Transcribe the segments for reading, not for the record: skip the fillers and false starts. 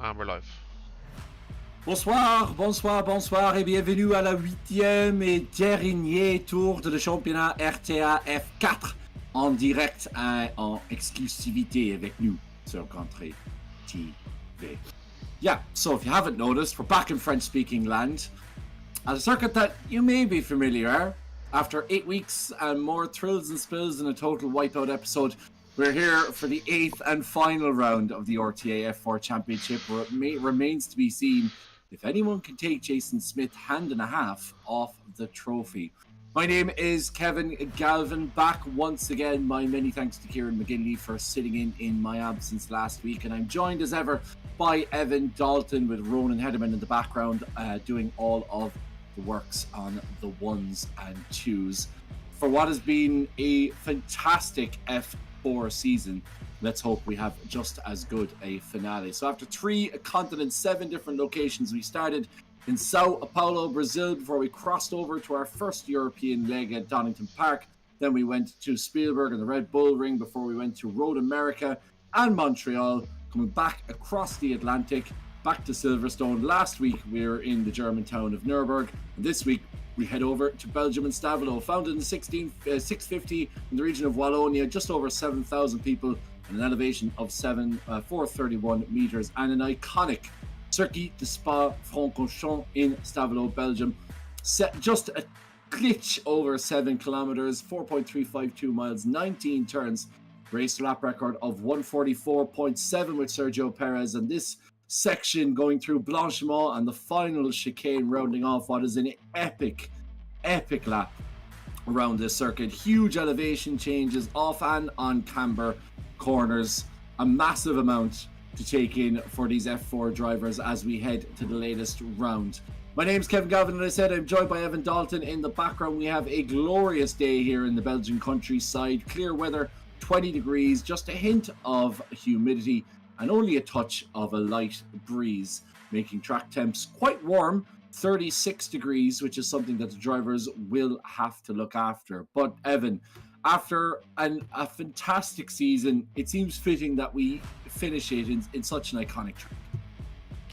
And we're live. Bonsoir, bonsoir, bonsoir et bienvenue à la 8e et dernier tour de le championnat RTA F4 en direct et en exclusivité avec nous sur Country TV. Yeah, so if you haven't noticed, we're back in French-speaking land at a circuit that you may be familiar. After 8 weeks and more thrills and spills in a total wipeout episode, we're here for the 8th and final round of the RTA F4 Championship, where it remains to be seen if anyone can take Jason Smith hand and a half off the trophy. My name is Kevin Galvin, back once again. My many thanks to Kieran McGinley for sitting in my absence last week, and I'm joined as ever by Evan Dalton with Ronan Hederman in the background, doing all of the works on the ones and twos for what has been a fantastic F4 season. Let's hope we have just as good a finale. So after 3 continents, 7 different locations, we started in Sao Paulo, Brazil, before we crossed over to our first European leg at Donington Park. Then we went to Spielberg and the Red Bull Ring before we went to Road America and Montreal, coming back across the Atlantic, back to Silverstone. Last week we were in the German town of Nuremberg, and this week we head over to Belgium and Stavelot. Founded in 650 in the region of Wallonia, just over 7,000 people, and an elevation of 431 meters, and an iconic Circuit de Spa Francorchamps in Stavelot, Belgium. Set just a glitch over 7 kilometers, 4.352 miles, 19 turns. Race lap record of 144.7 with Sergio Perez, and this section going through Blanchiment and the final chicane rounding off what is an epic lap around this circuit. Huge elevation changes off and on camber corners, a massive amount to take in for these F4 drivers as we head to the latest round. My name's Kevin Galvin, and I said I'm joined by Evan Dalton. In the background we have a glorious day here in the Belgian countryside. Clear weather, 20 degrees, just a hint of humidity and only a touch of a light breeze, making track temps quite warm, 36 degrees, which is something that the drivers will have to look after. But Evan, after a fantastic season, it seems fitting that we finish it in such an iconic track.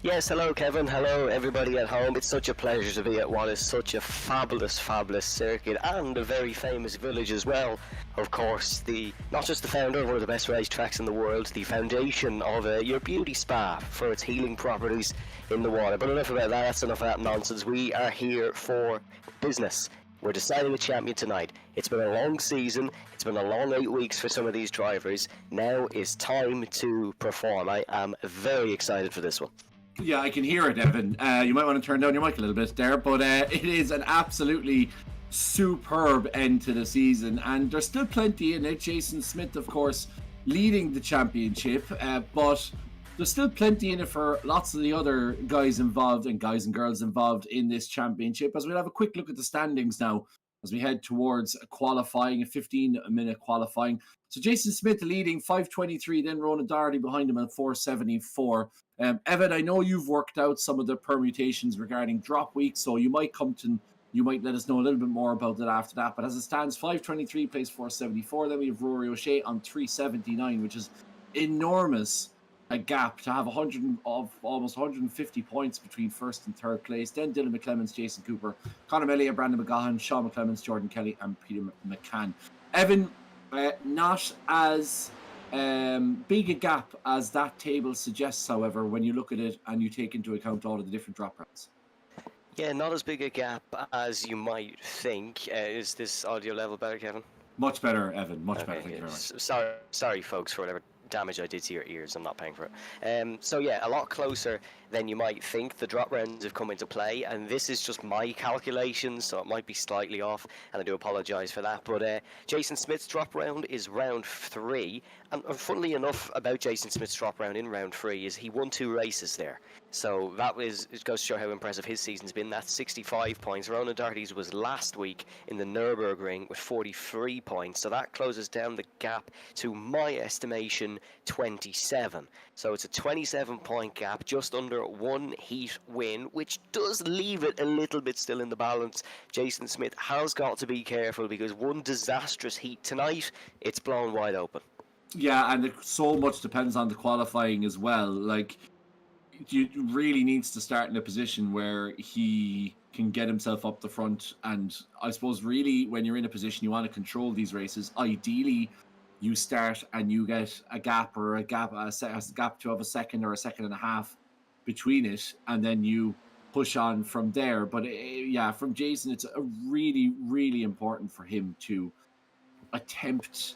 Yes, hello Kevin, hello everybody at home. It's such a pleasure to be at what is such a fabulous circuit and a very famous village as well. Of course, not just the founder of one of the best racetracks in the world, the foundation of your beauty spa for its healing properties in the water. But enough about that, that's enough of that nonsense. We are here for business. We're deciding the champion tonight. It's been a long season. It's been a long 8 weeks for some of these drivers. Now is time to perform. I am very excited for this one. Yeah, I can hear it, Evan. You might want to turn down your mic a little bit there, but it is an absolutely superb end to the season, and there's still plenty in it. Jason Smith, of course, leading the championship, but there's still plenty in it for lots of the other guys involved and guys and girls involved in this championship. As we'll have a quick look at the standings now as we head towards qualifying, a 15-minute qualifying. So Jason Smith leading 5:23, then Ronan Doherty behind him at 4:74. Evan, I know you've worked out some of the permutations regarding drop week, so you might let us know a little bit more about that after that. But as it stands, 5:23 plays 4:74. Then we have Rory O'Shea on 3:79, which is enormous a gap to have almost 150 points between first and third place. Then Dylan McClemens, Jason Cooper, Conor Melia, Brandon McGahan, Sean McClemens, Jordan Kelly, and Peter McCann. Evan, not as big a gap as that table suggests, however, when you look at it and you take into account all of the different drop rounds. Yeah, not as big a gap as you might think. Is this audio level better, Kevin? Much better, Evan. Much better. Okay, Thank you very much. Sorry, folks, for whatever damage I did to your ears. I'm not paying for it. So yeah, a lot closer than you might think. The drop rounds have come into play, and this is just my calculations, so it might be slightly off, and I do apologise for that. But Jason Smith's drop round is round 3, and funnily enough about Jason Smith's drop round in round 3 is he won 2 races there. So it goes to show how impressive his season's been. That's 65 points. Ronan Doherty's was last week in the Nürburgring with 43 points. So that closes down the gap to my estimation 27. So it's a 27-point gap, just under 1 heat win, which does leave it a little bit still in the balance. Jason Smith has got to be careful because one disastrous heat tonight, it's blown wide open. Yeah, and so much depends on the qualifying as well. Like, he really needs to start in a position where he can get himself up the front. And I suppose really when you're in a position you want to control these races, ideally you start and you get a gap or a gap to have a second or a second and a half between it, and then you push on from there. But yeah, from Jason, it's a really important for him to attempt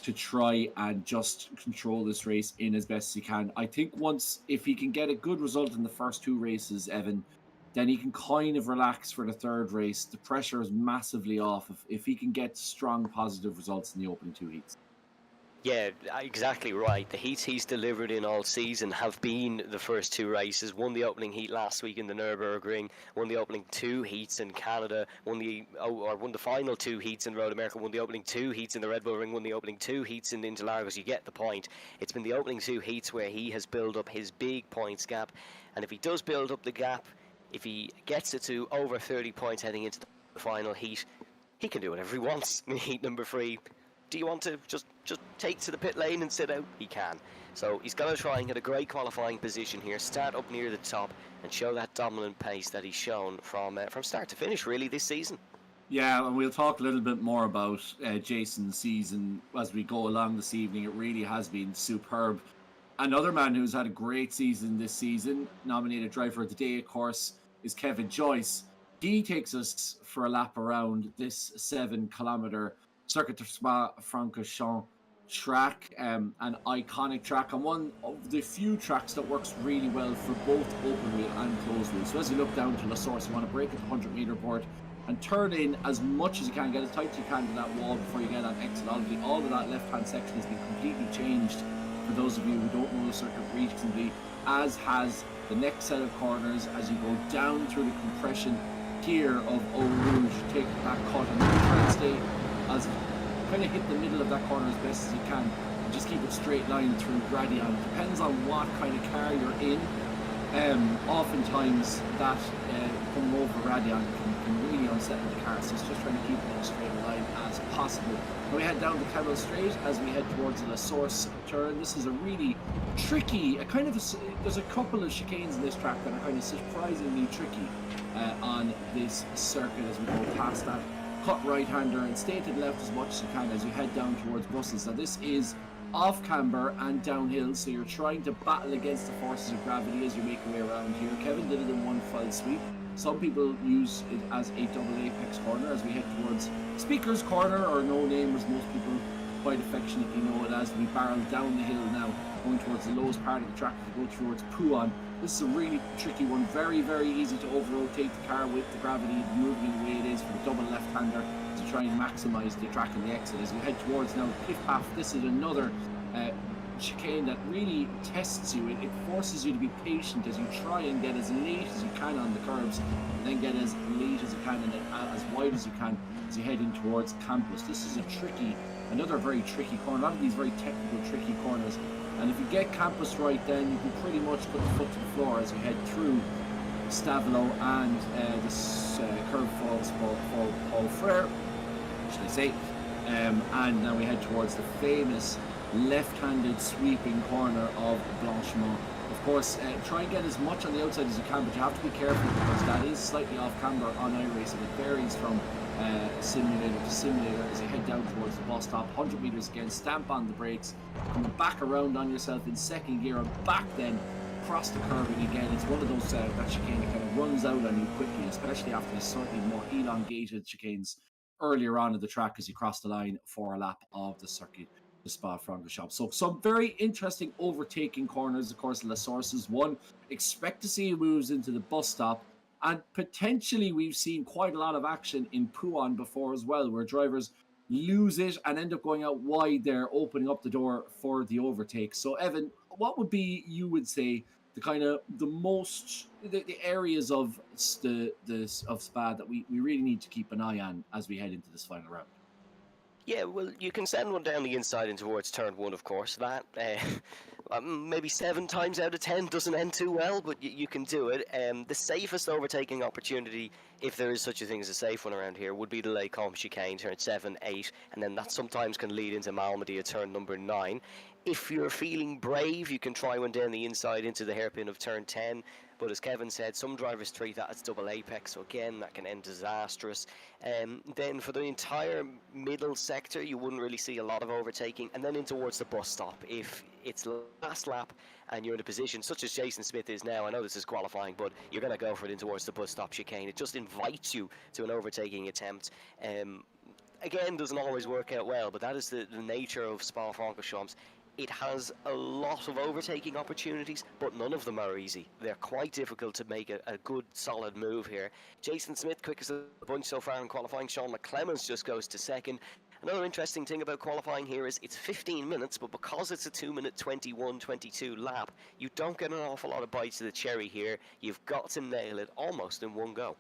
to try and just control this race in as best as he can. I think once, if he can get a good result in the first two races, Evan, then he can kind of relax for the third race. The pressure is massively off if he can get strong positive results in the opening two heats. Yeah, exactly right. The heats he's delivered in all season have been the first two races. Won the opening heat last week in the Nürburgring, won the opening two heats in Canada, won the final two heats in Road America, won the opening two heats in the Red Bull Ring, won the opening two heats in Interlagos. You get the point. It's been the opening two heats where he has built up his big points gap, and if he does build up the gap, if he gets it to over 30 points heading into the final heat, he can do whatever he wants in heat number 3. Do you want to just take to the pit lane and sit out? He can. So he's going to try and get a great qualifying position here, start up near the top, and show that dominant pace that he's shown from start to finish, really, this season. Yeah, and we'll talk a little bit more about Jason's season as we go along this evening. It really has been superb. Another man who's had a great season this season, nominated Driver of the Day, of course, is Kevin Joyce. He takes us for a lap around this 7-kilometer Circuit de Spa-Francorchamps track, an iconic track, and one of the few tracks that works really well for both open wheel and closed wheel. So as you look down to La Source, you want to break at the 100-meter board and turn in as much as you can, get as tight as you can to that wall before you get on exit. All of that left-hand section has been completely changed for those of you who don't know the circuit recently, as has the next set of corners as you go down through the compression here of Eau Rouge. Take that cut and try and stay as kind of hit the middle of that corner as best as you can, and just keep a straight line through Gradion. Depends on what kind of car you're in. Oftentimes that coming over Gradion can really unsettle the car, so it's just trying to keep it in a straight line as possible. Now we head down the Camel Straight as we head towards the La Source turn. This is a really tricky, there's a couple of chicanes in this track that are kind of surprisingly tricky on this circuit as we go past that cut right-hander and stay to the left as much as you can as you head down towards Brussels. Now this is off camber and downhill, so you're trying to battle against the forces of gravity as you make your way around here. Kevin did it in one fell sweep. Some people use it as a double apex corner as we head towards Speaker's Corner, or No Name as most people quite affectionately know it as. We barrel down the hill now, going towards the lowest part of the track to go towards Pouan. This is a really tricky one, very easy to over-rotate the car with the gravity moving the way it is for the double left-hander to try and maximise the track and the exit. As we head towards now Cliff Path, this is another chicane that really tests you. It forces you to be patient as you try and get as late as you can on the curbs, and then get as late as you can and as wide as you can as you head in towards Campus. This is another very tricky corner. A lot of these very technical, tricky corners. And if you get Campus right, then you can pretty much put the foot to the floor as you head through Stavelot and this curve falls Paul Frere, should I say. And now we head towards the famous left-handed sweeping corner of Blanchemont. Of course, try and get as much on the outside as you can, but you have to be careful because that is slightly off camber on iRacing. It varies from simulator to simulator as you head down towards the bus stop. 100 meters again, stamp on the brakes, coming back around on yourself in second gear and back then across the curving again. It's one of those that chicane that kind of runs out on you quickly, especially after the slightly more elongated chicanes earlier on in the track as you cross the line for a lap of the circuit, the Spa-Francorchamps. So some very interesting overtaking corners. Of course, La Source is one. Expect to see moves into the bus stop. And potentially we've seen quite a lot of action in Pouan before as well, where drivers lose it and end up going out wide there, opening up the door for the overtake. So Evan, what would be, you would say, the areas of Spa that we really need to keep an eye on as we head into this final round? Yeah, well, you can send one down the inside and towards turn 1, of course. That maybe 7 times out of 10 doesn't end too well, but you can do it. The safest overtaking opportunity, if there is such a thing as a safe one around here, would be the Lake Combe chicane, turn 7, 8, and then that sometimes can lead into Malmedy at turn number 9. If you're feeling brave, you can try one down the inside into the hairpin of turn 10. But as Kevin said, some drivers treat that as double apex, so again, that can end disastrous. Then for the entire middle sector, you wouldn't really see a lot of overtaking. And then in towards the bus stop, if it's last lap and you're in a position such as Jason Smith is now, I know this is qualifying, but you're going to go for it in towards the bus stop chicane. It just invites you to an overtaking attempt. Again, doesn't always work out well, but that is the nature of Spa-Francorchamps. It has a lot of overtaking opportunities, but none of them are easy. They're quite difficult to make a good, solid move here. Jason Smith, quickest of the bunch so far in qualifying. Sean McClemens just goes to second. Another interesting thing about qualifying here is it's 15 minutes, but because it's a 2-minute 21-22 lap, you don't get an awful lot of bites of the cherry here. You've got to nail it almost in one go.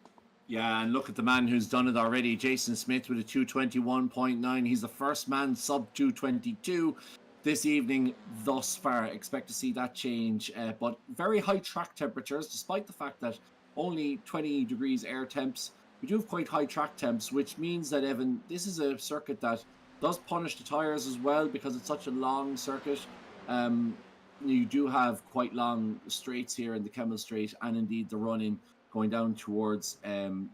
Yeah, and look at the man who's done it already, Jason Smith with a 2:21.9. He's the first man sub 2:22 this evening thus far. Expect to see that change, but very high track temperatures, despite the fact that only 20 degrees air temps. We do have quite high track temps, which means that, Evan, this is a circuit that does punish the tyres as well because it's such a long circuit. You do have quite long straights here in the Kemmel Straight and indeed the run-in going down towards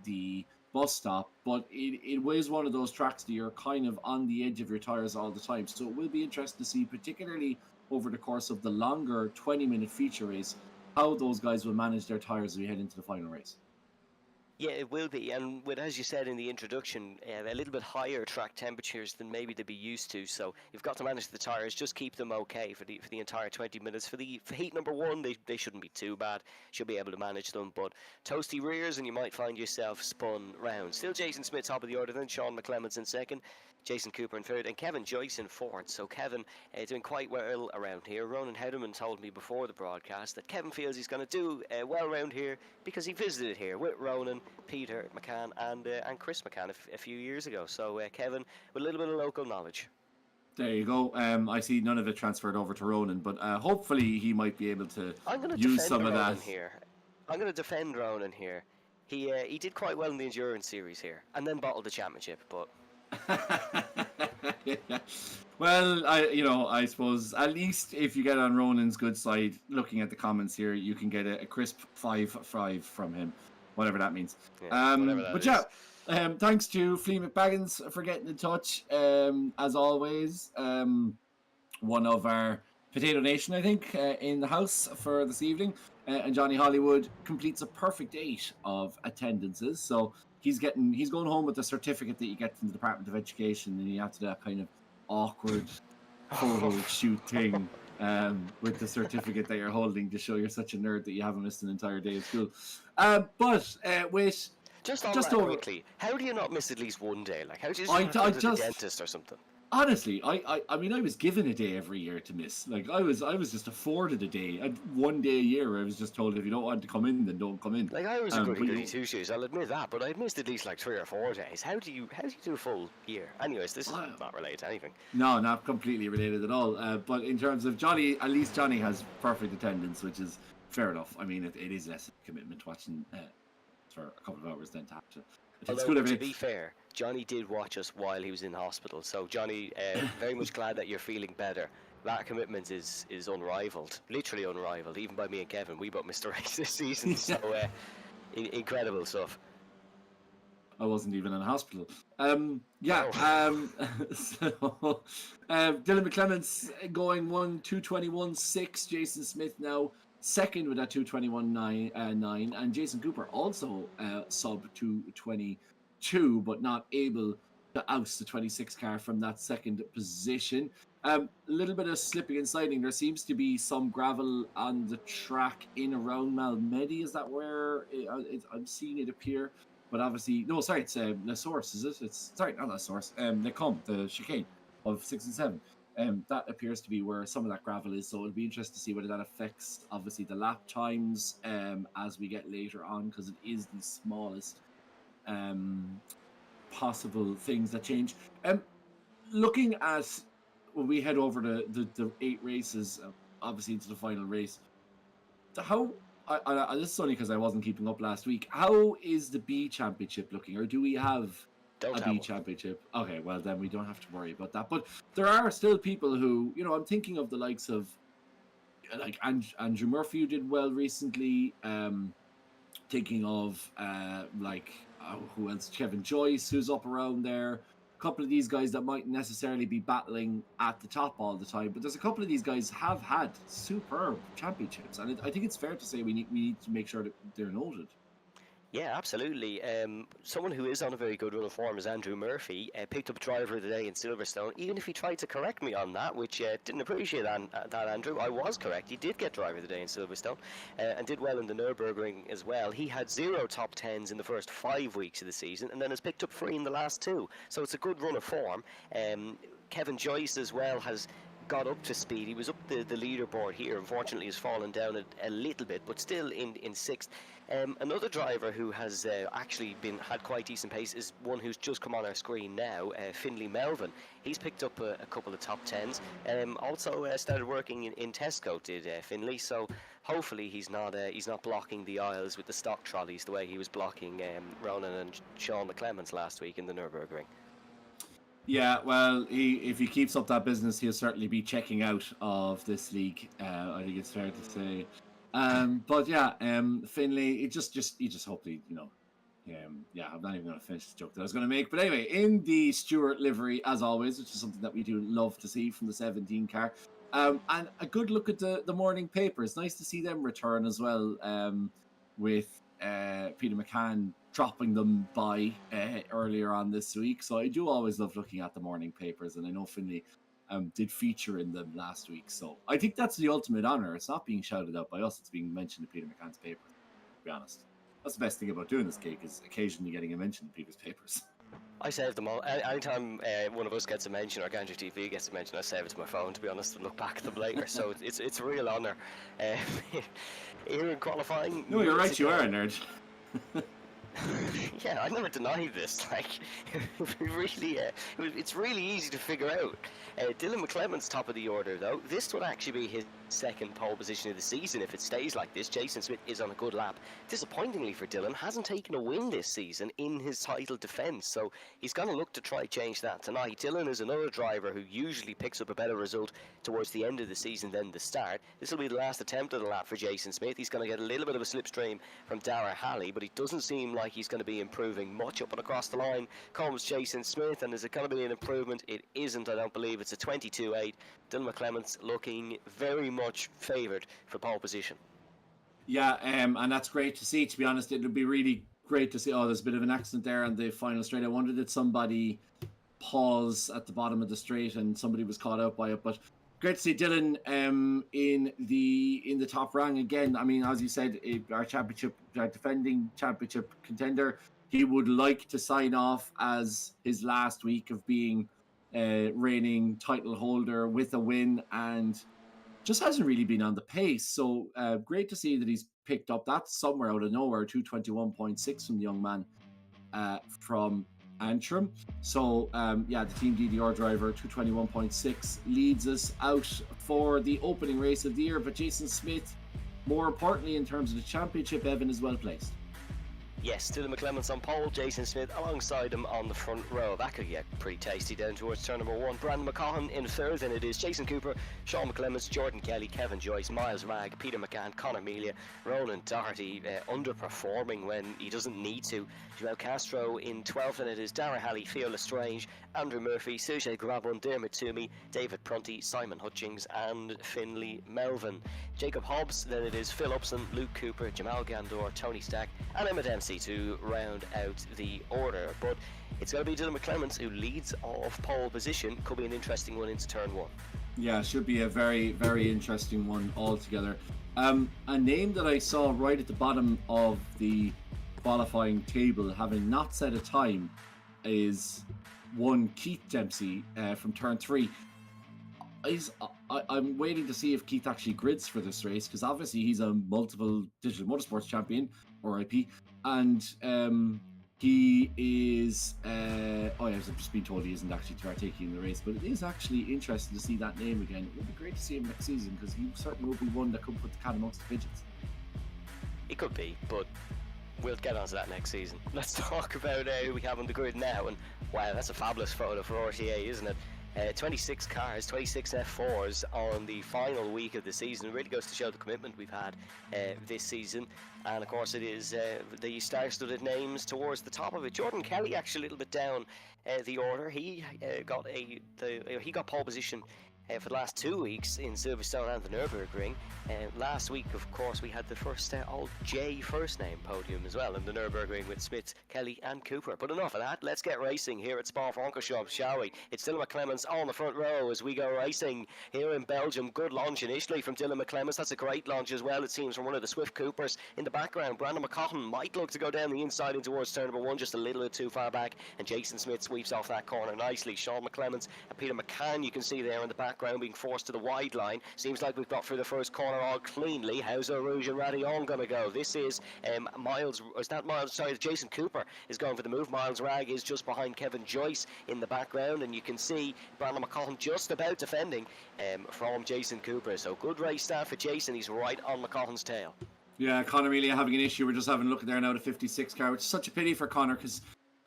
the bus stop, but it is one of those tracks that you're kind of on the edge of your tyres all the time. So it will be interesting to see, particularly over the course of the longer 20-minute feature race, how those guys will manage their tyres as we head into the final race. Yeah, it will be, and with, as you said in the introduction, a little bit higher track temperatures than maybe they'd be used to. So you've got to manage the tyres, just keep them okay for the entire 20 minutes. For heat number one, they shouldn't be too bad. Should be able to manage them, but toasty rears, and you might find yourself spun round. Still, Jason Smith top of the order, then Sean McClemens in second, Jason Cooper in third, and Kevin Joyce in fourth. So Kevin doing quite well around here. Ronan Hederman told me before the broadcast that Kevin feels he's going to do well around here because he visited here with Ronan, Peter McCann and Chris McCann a few years ago. So Kevin with a little bit of local knowledge. There you go. I see none of it transferred over to Ronan, but hopefully he might be able to use some of that. Here. I'm going to defend Ronan here. He did quite well in the endurance series here, and then bottled the championship, but. Yeah. Well, I suppose at least if you get on Ronan's good side, looking at the comments here, you can get a crisp 5-5 from him, whatever that means. Thanks to Flea McBaggins for getting in touch. As always, one of our Potato Nation, I think, in the house for this evening, and Johnny Hollywood completes a perfect 8 of attendances. So he's going home with the certificate that you get from the Department of Education, and you have to do that kind of awkward photo shoot thing with the certificate that you're holding to show you're such a nerd that you haven't missed an entire day of school. Just quickly, how do you not miss at least one day? Like, how do you just go to the dentist or something? Honestly, I mean, I was given a day every year to miss. Like, I was just afforded a day. One day a year where I was just told, if you don't want to come in, then don't come in. Like, I was a goody two-shoes, I'll admit that, but I'd missed at least like 3 or 4 days. How do you do a full year? Anyways, this is not related to anything. No, not completely related at all. But in terms of Johnny, at least Johnny has perfect attendance, which is fair enough. I mean, it is less of a commitment watching for a couple of hours than to have to. Although, to be fair, Johnny did watch us while he was in hospital. So, Johnny, very much glad that you're feeling better. That commitment is unrivaled, literally unrivaled, even by me and Kevin. We both missed a race this season, so incredible stuff. I wasn't even in hospital. So, Dylan McClemens going 2:21.6. Jason Smith now second with that 2:21.9, and Jason Cooper also sub 2:22, but not able to oust the 26 car from that second position. A little bit of slipping and sliding. There seems to be some gravel on the track in around Malmedy. Is that where I'm seeing it appear? But obviously, no, sorry, it's the source, is it? It's sorry, not the source. the chicane of 6 and 7. That appears to be where some of that gravel is, so it'll be interesting to see whether that affects, obviously, the lap times as we get later on, because it is the smallest possible things that change. Looking at when we head over the 8 races, obviously into the final race, how this is only because I wasn't keeping up last week. How is the B Championship looking, or do we have Don't a have B one. championship. Okay, well then we don't have to worry about that. But there are still people who, I'm thinking of the likes of like Andrew Murphy, who did well recently. Thinking of who else? Kevin Joyce, who's up around there. A couple of these guys that might necessarily be battling at the top all the time, but there's a couple of these guys have had superb championships, and I think it's fair to say we need to make sure that they're noted. Yeah, absolutely. Someone who is on a very good run of form is Andrew Murphy. Picked up driver of the day in Silverstone. Even if he tried to correct me on that, which didn't appreciate that, Andrew. I was correct. He did get driver of the day in Silverstone and did well in the Nürburgring as well. He had 0 top 10s in the first 5 weeks of the season and then has picked up 3 in the last 2. So it's a good run of form. Kevin Joyce as well has got up to speed. He was up the leaderboard here. Unfortunately, has fallen down a little bit, but still in 6th. Another driver who has actually had quite decent pace is one who's just come on our screen now, Finlay Melvin. He's picked up a couple of top 10s. Also started working in Tesco, did Finlay. So hopefully he's not blocking the aisles with the stock trolleys the way he was blocking Ronan and Sean McClemens last week in the Nürburgring. Yeah, well, if he keeps up that business, he'll certainly be checking out of this league. I think it's fair to say. But yeah, Finlay, you just hopefully, yeah, I'm not even going to finish the joke that I was going to make. But anyway, in the Stewart livery, as always, which is something that we do love to see from the 17 car. And a good look at the morning papers. Nice to see them return as well, with Peter McCann dropping them by earlier on this week. So I do always love looking at the morning papers, and I know Finlay did feature in them last week. So I think that's the ultimate honour. It's not being shouted out by us, it's being mentioned in Peter McCann's paper, to be honest. That's the best thing about doing this gig, is occasionally getting a mention in people's papers. I save them all. Anytime one of us gets a mention or Gandhi TV gets a mention, I save it to my phone, to be honest, and look back at them later. So it's a real honour. Here in qualifying... No, you're right, you are a nerd. Yeah, I never denied this. Like, it's really easy to figure out. Dylan McClement's top of the order, though. This would actually be his second pole position of the season if it stays like this. Jason Smith is on a good lap. Disappointingly for Dylan, hasn't taken a win this season in his title defence, so he's going to look to try change that tonight. Dylan is another driver who usually picks up a better result towards the end of the season than the start. This will be the last attempt at a lap for Jason Smith. He's going to get a little bit of a slipstream from Dara Halley, but he doesn't seem like he's going to be improving much. Up and across the line comes Jason Smith, and is it going to be an improvement? It isn't, I don't believe. It's a 22.8. Dylan McClement's looking very much favoured for pole position. Yeah, and that's great to see, to be honest. It would be really great to see. Oh, there's a bit of an accident there on the final straight. I wondered, did somebody pause at the bottom of the straight and somebody was caught out by it, but great to see Dylan in the top rang again. I mean, as you said, our defending championship contender. He would like to sign off as his last week of being reigning title holder with a win, and just hasn't really been on the pace. So great to see that he's picked up. That's somewhere out of nowhere, 221.6 from the young man from Antrim. So yeah, the Team DDR driver, 221.6, leads us out for the opening race of the year. But Jason Smith, more importantly in terms of the championship, Evan is well placed. Yes, Dylan McClement's on pole, Jason Smith alongside him on the front row. That could get pretty tasty down towards turn number 1. Brandon McCaughan in third, and it is Jason Cooper, Sean McClemens, Jordan Kelly, Kevin Joyce, Miles Ragg, Peter McCann, Conor Melia, Ronan Doherty underperforming when he doesn't need to. Joel Castro in 12th, and it is Dara Halley, Theo Lestrange, Andrew Murphy, Sergei Grabon, Dermot Toomey, David Prunty, Simon Hutchings and Finlay Melvin. Jacob Hobbs, then it is Phil Upson, Luke Cooper, Jamal Gandor, Tony Stack and Emma Dempsey to round out the order. But it's going to be Dylan McClements who leads off pole position. Could be an interesting one into turn 1. Yeah, should be a very, very interesting one altogether. A name that I saw right at the bottom of the qualifying table, having not set a time, is one Keith Dempsey from turn 3. I'm waiting to see if Keith actually grids for this race, because obviously he's a multiple digital motorsports champion, RIP, and he is I've just been told he isn't actually partaking in the race, but it is actually interesting to see that name again. It would be great to see him next season, because he certainly will be one that could put the cat amongst the pigeons. It could be, but we'll get onto that next season. Let's talk about who we have on the grid now. And wow, that's a fabulous photo for RTA, isn't it? 26 cars, 26 F4s on the final week of the season. It really goes to show the commitment we've had this season. And of course it is the star-studded names towards the top of it. Jordan Kelly actually a little bit down the order. He got pole position for the last 2 weeks in Silverstone and the Nürburgring. Last week, of course, we had the first old J first name podium as well in the Nürburgring with Smith, Kelly and Cooper. But enough of that, let's get racing here at Spa-Francorchamps, shall we? It's Dylan McClements on the front row as we go racing here in Belgium. Good launch initially from Dylan McClements. That's a great launch as well, it seems, from one of the Swift Coopers. In the background, Brandon McCaughton might look to go down the inside in towards turn number 1, just a little bit too far back, and Jason Smith sweeps off that corner nicely. Sean McClements and Peter McCann, you can see there in the background, being forced to the wide line. Seems like we've got through the first corner all cleanly. How's Rouge and Radillon going to go? This is Jason Cooper is going for the move. Miles Ragg is just behind Kevin Joyce in the background, and you can see Brandon McCaughton just about defending from Jason Cooper. So good race start for Jason. He's right on McCaughton's tail. Yeah, Connor really having an issue. We're just having a look at there now, the 56 car, which is such a pity for Connor, because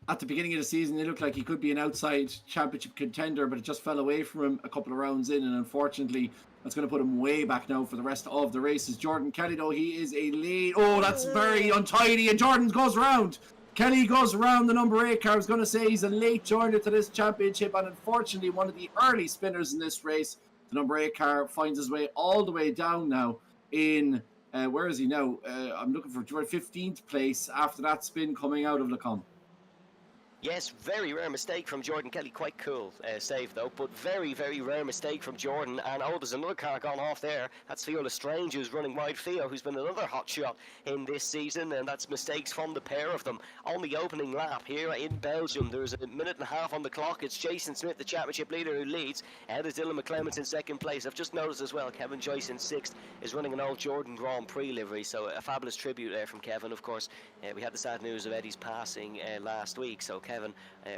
at the beginning of the season, it looked like he could be an outside championship contender, but it just fell away from him a couple of rounds in, and unfortunately, that's going to put him way back now for the rest of the races. Jordan Kelly, though, he is a lead. Oh, that's very untidy, and Jordan goes around. Kelly goes around the number 8 car. I was going to say he's a late joiner to this championship, and unfortunately, one of the early spinners in this race, the number 8 car, finds his way all the way down now in, where is he now? I'm looking for 15th place after that spin coming out of Le Combe. Yes, very rare mistake from Jordan Kelly. Quite cool save though, but very, very rare mistake from Jordan. And oh, there's another car gone off there. That's Theo Lestrange, who's running wide. Theo, who's been another hot shot in this season, and that's mistakes from the pair of them. On the opening lap here in Belgium, there's a minute and a half on the clock. It's Jason Smith, the championship leader, who leads. Ahead is Dylan McClements in second place. I've just noticed as well, Kevin Joyce in 6th is running an old Jordan Grand Prix livery, so a fabulous tribute there from Kevin. Of course, we had the sad news of Eddie's passing last week, so Kevin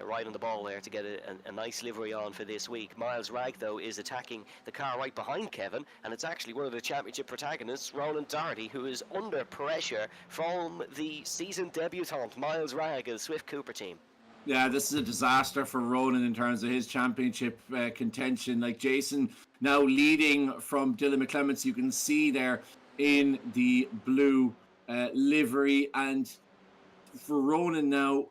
right on the ball there to get a nice livery on for this week. Miles Ragg, though, is attacking the car right behind Kevin, and it's actually one of the championship protagonists, Ronan Doherty, who is under pressure from the season debutant, Miles Ragg, of the Swift Cooper team. Yeah, this is a disaster for Ronan in terms of his championship contention. Like Jason now leading from Dylan McClements, you can see there in the blue livery, and for Ronan now,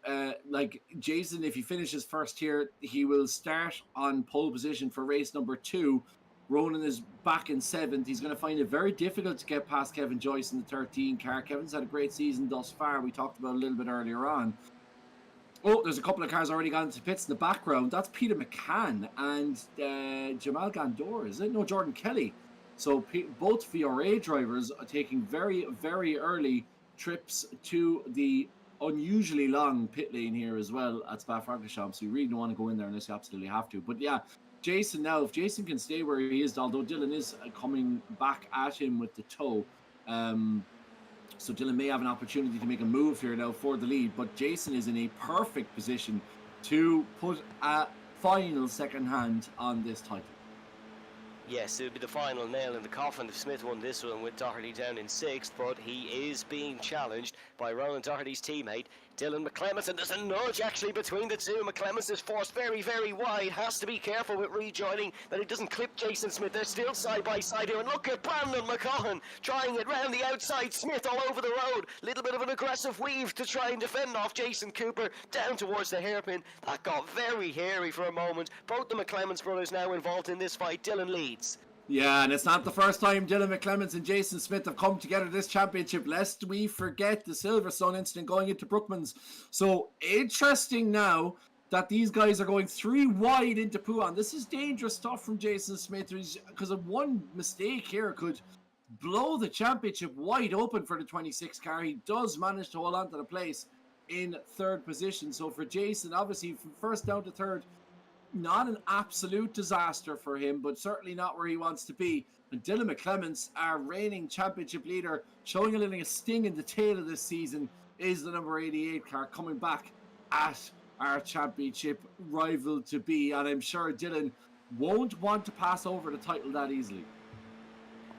like Jason, if he finishes first here, he will start on pole position for race number 2. Ronan is back in 7th. He's going to find it very difficult to get past Kevin Joyce in the 13 car. Kevin's had a great season thus far. We talked about it a little bit earlier on. Oh, there's a couple of cars already gone to pits in the background. That's Peter McCann and Jamal Gandor, is it? No, Jordan Kelly. So both VRA drivers are taking very, very early trips to the unusually long pit lane here as well at Spa-Francorchamps. So you really don't want to go in there unless you absolutely have to. But yeah, Jason now, if Jason can stay where he is, although Dylan is coming back at him with the toe, so Dylan may have an opportunity to make a move here now for the lead, but Jason is in a perfect position to put a final second hand on this title. Yes, it would be the final nail in the coffin if Smith won this one with Doherty down in 6th, but he is being challenged by Ronan Doherty's teammate, Dylan McClements, and there's a nudge actually between the two. McClements is forced very, very wide, has to be careful with rejoining that he doesn't clip Jason Smith. They're still side by side here, and look at Brandon McCaughton trying it round the outside. Smith all over the road, little bit of an aggressive weave to try and defend off Jason Cooper down towards the hairpin. That got very hairy for a moment. Both the McClements brothers now involved in this fight. Dylan leads. Yeah, and it's not the first time Dylan McClements and Jason Smith have come together this championship, lest we forget the Silverstone incident going into Brookman's. So interesting now that these guys are going 3 wide into Pouhon. This is dangerous stuff from Jason Smith, because of one mistake here could blow the championship wide open for the 26 car. He does manage to hold on to the place in 3rd position. So for Jason, obviously from 1st down to 3rd, not an absolute disaster for him, but certainly not where he wants to be. And Dylan McClements, our reigning championship leader, showing a little sting in the tail of this season, is the number 88 car coming back at our championship rival to be. And I'm sure Dylan won't want to pass over the title that easily.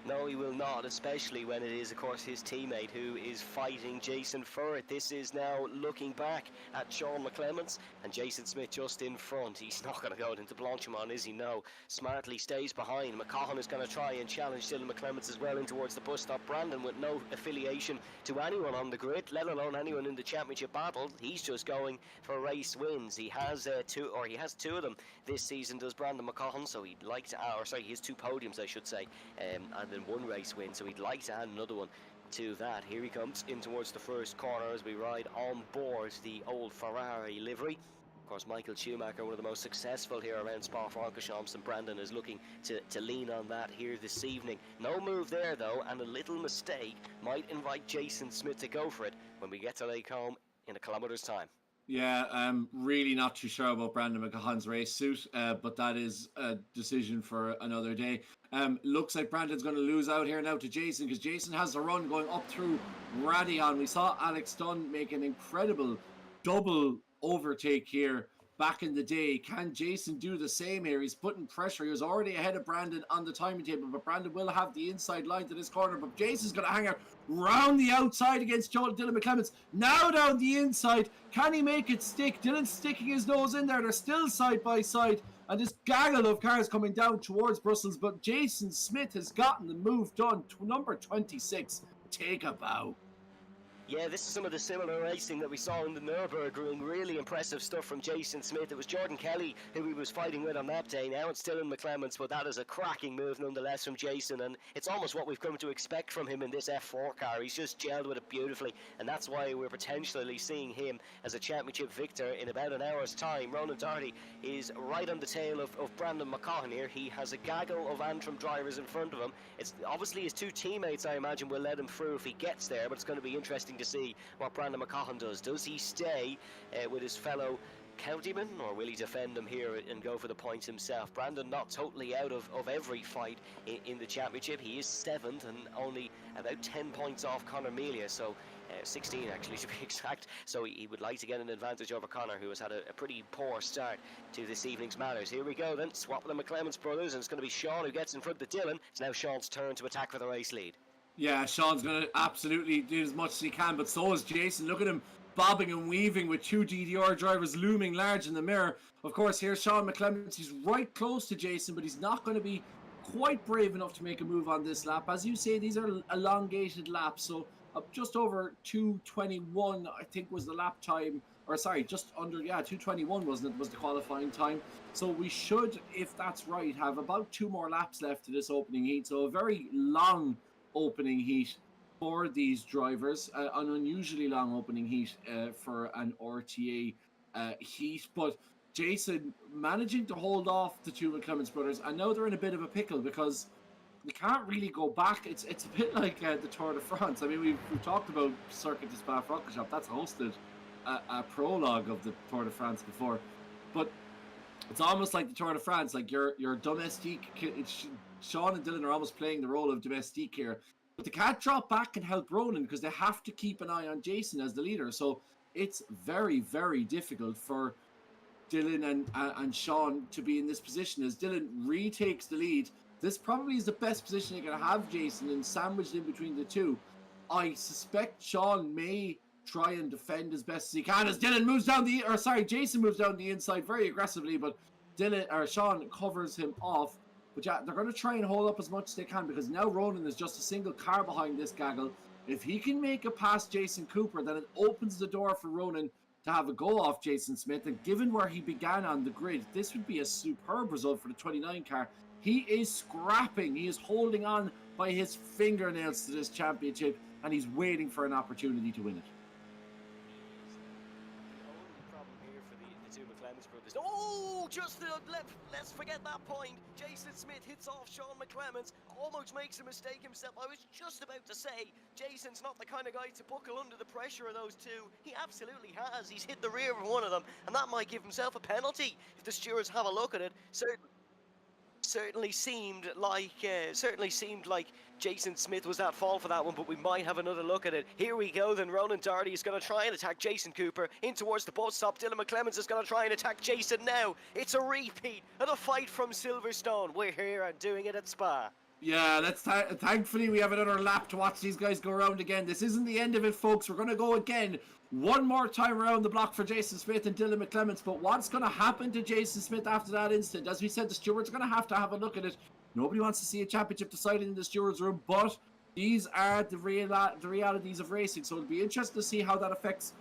No, he will not, especially when it is, of course, his teammate who is fighting Jason for it. This is now looking back at Sean McClements and Jason Smith just in front. He's not going to go into Blanchimont, is he? No. Smartly stays behind. McCaughan is going to try and challenge Dylan McClements as well in towards the bus stop. Brandon, with no affiliation to anyone on the grid, let alone anyone in the championship battle, he's just going for race wins. He has two of them this season, does Brandon McCaughan, so he'd like to, he has 2 podiums, I should say, and then 1 race win, so he'd like to add another one to that. Here he comes in towards the first corner as we ride on board the old Ferrari livery. Of course, Michael Schumacher, one of the most successful here around Spa-Francorchamps, and Brandon is looking to lean on that here this evening. No move there though, and a little mistake might invite Jason Smith to go for it when we get to Lake Home in a kilometre's time. Yeah, I'm really not too sure about Brandon McCaughan's race suit, but that is a decision for another day. Looks like Brandon's going to lose out here now to Jason, because Jason has the run going up through Radion. We saw Alex Dunn make an incredible double overtake here back in the day. Can Jason do the same here? He's putting pressure. He was already ahead of Brandon on the timing table, but Brandon will have the inside line to this corner, but Jason's going to hang out round the outside against Dylan McClements. Now down the inside. Can he make it stick? Dylan's sticking his nose in there. They're still side by side, and this gaggle of cars coming down towards Brussels, but Jason Smith has gotten the move done. Number 26, take a bow. Yeah, this is some of the similar racing that we saw in the Nürburgring. Really impressive stuff from Jason Smith. It was Jordan Kelly who he was fighting with on that day. Now it's Dylan McClements, but that is a cracking move nonetheless from Jason, and it's almost what we've come to expect from him in this F4 car. He's just gelled with it beautifully, and that's why we're potentially seeing him as a championship victor in about an hour's time. Ronan Doherty is right on the tail of Brandon McCaughan here. He has a gaggle of Antrim drivers in front of him. It's obviously his 2 teammates, I imagine, will let him through if he gets there, but it's going to be interesting to see what Brandon McCaughan does. Does he stay with his fellow countyman, or will he defend him here and go for the points himself? Brandon not totally out of every fight in the championship. He is 7th and only about 10 points off Conor Melia, so 16 actually to be exact, so he would like to get an advantage over Conor, who has had a pretty poor start to this evening's matters. Here we go then, swap with the McClements brothers, and it's going to be Sean who gets in front of Dylan. It's now Sean's turn to attack for the race lead. Yeah, Sean's going to absolutely do as much as he can, but so is Jason. Look at him bobbing and weaving with 2 DDR drivers looming large in the mirror. Of course, here's Sean McClements. He's right close to Jason, but he's not going to be quite brave enough to make a move on this lap. As you say, these are elongated laps, so just over 2:21, I think, was the lap time. Or sorry, just under, 2:21 wasn't it, was the qualifying time. So we should, if that's right, have about 2 more laps left to this opening heat. So a very long opening heat for these drivers, an unusually long opening heat for an RTA heat, but Jason managing to hold off the 2 McClements brothers, and now they're in a bit of a pickle because they can't really go back. It's a bit like the Tour de France. I mean, we've talked about Circuit de Spa-Francorchamps. That's hosted a prologue of the Tour de France before, but it's almost like the Tour de France, like your domestique. Sean and Dylan are almost playing the role of domestique here, but they can't drop back and help Ronan because they have to keep an eye on Jason as the leader. So it's very, very difficult for Dylan and Sean to be in this position as Dylan retakes the lead. This probably is the best position they're going to have Jason, and sandwiched in between the 2. I suspect Sean may try and defend as best as he can as Dylan moves down Jason moves down the inside very aggressively, but Sean covers him off. But yeah, they're going to try and hold up as much as they can because now Ronan is just a single car behind this gaggle. If he can make it past Jason Cooper, then it opens the door for Ronan to have a go off Jason Smith. And given where he began on the grid, this would be a superb result for the 29 car. He is scrapping. He is holding on by his fingernails to this championship, and he's waiting for an opportunity to win it. Oh, just let's forget that point. Jason Smith hits off Sean McClements, almost makes a mistake himself. I was just about to say, Jason's not the kind of guy to buckle under the pressure of those 2. He absolutely has. He's hit the rear of one of them, and that might give himself a penalty if the stewards have a look at it. Certainly seemed like Jason Smith was at fault for that one, but we might have another look at it. Here we go then. Ronan Doherty is going to try and attack Jason Cooper in towards the bus stop. Dylan McClements is going to try and attack Jason now. It's a repeat of the fight from Silverstone. We're here and doing it at Spa. Yeah, thankfully we have another lap to watch these guys go around again. This isn't the end of it, folks. We're going to go again one more time around the block for Jason Smith and Dylan McClements. But what's going to happen to Jason Smith after that instant? As we said, the stewards are going to have a look at it. Nobody wants to see a championship decided in the stewards room, but these are the realities of racing. So it'll be interesting to see how that affects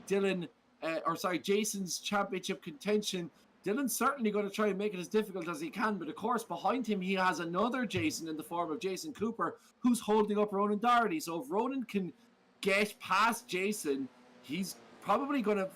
Jason's championship contention. Dylan's certainly going to try and make it as difficult as he can, but of course behind him he has another Jason in the form of Jason Cooper, who's holding up Ronan Doherty. So if Ronan can get past Jason, he's probably going to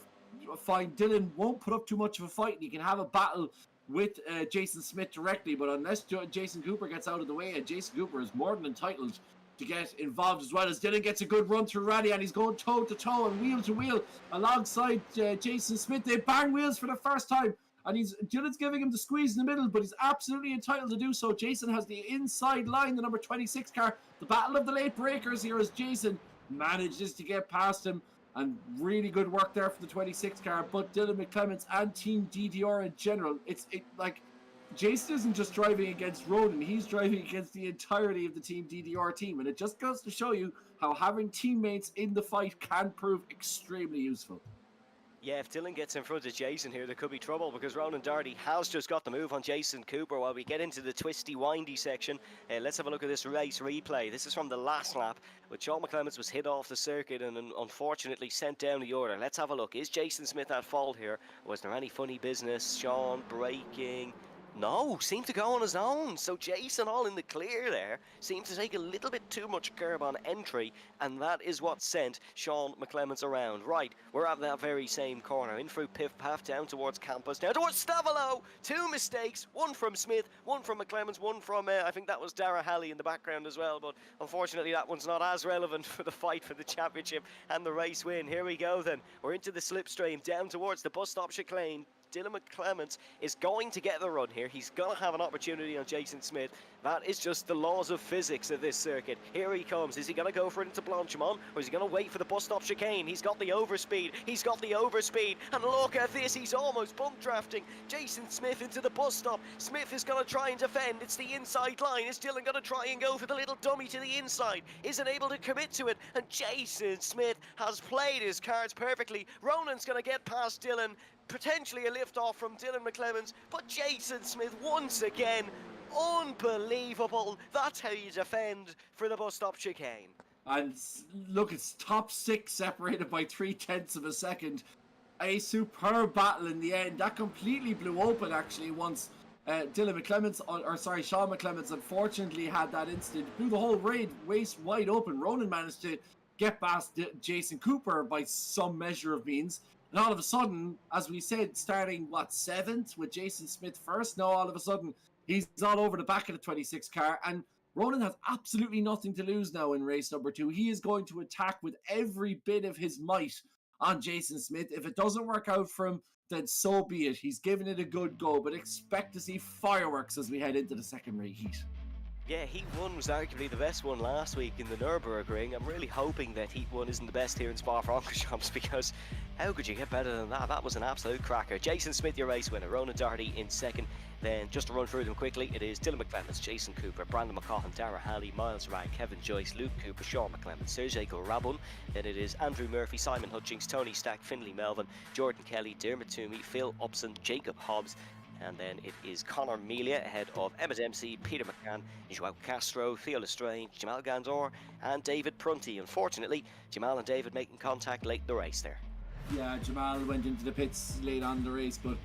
find Dylan won't put up too much of a fight, and he can have a battle with Jason Smith directly. But unless Jason Cooper gets out of the way, and Jason Cooper is more than entitled to get involved, as well as Dylan gets a good run through Rally, and he's going toe to toe and wheel to wheel alongside Jason Smith. They bang wheels for the first time, and Dylan's giving him the squeeze in the middle, but he's absolutely entitled to do so. Jason has the inside line, the number 26 car. The battle of the late breakers here as Jason manages to get past him, and really good work there for the 26 car. But Dylan McClements and Team DDR in general, like Jason isn't just driving against Ronan, he's driving against the entirety of the Team DDR team, and it just goes to show you how having teammates in the fight can prove extremely useful. Yeah, if Dylan gets in front of Jason here, there could be trouble, because Ronan Doherty has just got the move on Jason Cooper. While we get into the twisty, windy section, let's have a look at this race replay. This is from the last lap, where Sean McClements was hit off the circuit and unfortunately sent down the order. Let's have a look. Is Jason Smith at fault here? Was there any funny business? Sean braking? No, seemed to go on his own. So Jason, all in the clear there, seemed to take a little bit too much curb on entry, and that is what sent Sean McClements around. Right, we're at that very same corner, in through Piff Paff, down towards Campus, down towards Stavolo. Two mistakes, one from Smith, one from McClements, one from, I think that was Dara Halley in the background as well, but unfortunately that one's not as relevant for the fight for the championship and the race win. Here we go then, we're into the slipstream, down towards the bus stop chicane. Dylan McClements is going to get the run here. He's going to have an opportunity on Jason Smith. That is just the laws of physics of this circuit. Here he comes. Is he going to go for it into Blanchimont, or is he going to wait for the bus stop chicane? He's got the overspeed. He's got the overspeed. And look at this. He's almost bump drafting Jason Smith into the bus stop. Smith is going to try and defend. It's the inside line. Is Dylan going to try and go for the little dummy to the inside? Isn't able to commit to it. And Jason Smith has played his cards perfectly. Ronan's going to get past Dylan. Potentially a lift off from Dylan McClements, but Jason Smith once again, unbelievable. That's how you defend for the bus stop chicane. And look, it's top six separated by 0.3 of a second. A superb battle in the end. That completely blew open actually once Sean McClements unfortunately had that instant. Blew the whole race wide open. Ronan managed to get past Jason Cooper by some measure of means. And all of a sudden, as we said, starting, 7th with Jason Smith first, now all of a sudden, he's all over the back of the 26 car. And Ronan has absolutely nothing to lose now in race number 2. He is going to attack with every bit of his might on Jason Smith. If it doesn't work out for him, then so be it. He's given it a good go, but expect to see fireworks as we head into the secondary heat. Yeah, Heat 1 was arguably the best one last week in the Nürburgring. I'm really hoping that Heat 1 isn't the best here in Spa-Francorchamps, because how could you get better than that? That was an absolute cracker. Jason Smith, your race winner. Ronan Doherty in second. Then, just to run through them quickly, it is Dylan McClements, Jason Cooper, Brandon McCaughan, Dara Halley, Miles Ryan, Kevin Joyce, Luke Cooper, Sean McClements, Sergei Gorabun. Then it is Andrew Murphy, Simon Hutchings, Tony Stack, Finlay Melvin, Jordan Kelly, Dermot Toomey, Phil Upson, Jacob Hobbs. And then it is Connor Melia ahead of Emma Dempsey, Peter McCann, Joao Castro, Theo Lestrange, Jamal Gandor and David Prunty. Unfortunately, Jamal and David making contact late in the race there. Yeah, Jamal went into the pits late on the race, but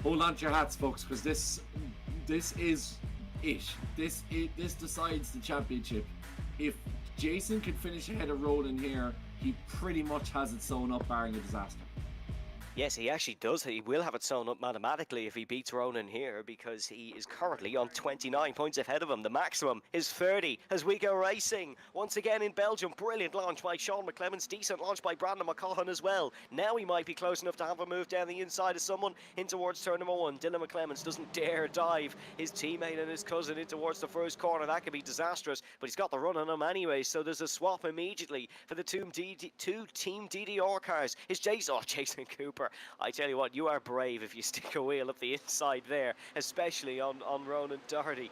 hold on to your hats, folks, because this is it. This decides the championship. If Jason can finish ahead of Ronan here, he pretty much has it sewn up, barring a disaster. Yes, he actually does. He will have it sewn up mathematically if he beats Ronan here, because he is currently on 29 points ahead of him. The maximum is 30 as we go racing. Once again in Belgium, brilliant launch by Sean McClements, decent launch by Brandon McCaughan as well. Now he might be close enough to have a move down the inside of someone in towards turn number 1. Dylan McClements doesn't dare dive his teammate and his cousin in towards the first corner. That could be disastrous, but he's got the run on him anyway, so there's a swap immediately for the two Team DDR cars. Is Jason Cooper. I tell you what, you are brave if you stick a wheel up the inside there, especially on Ronan Doherty.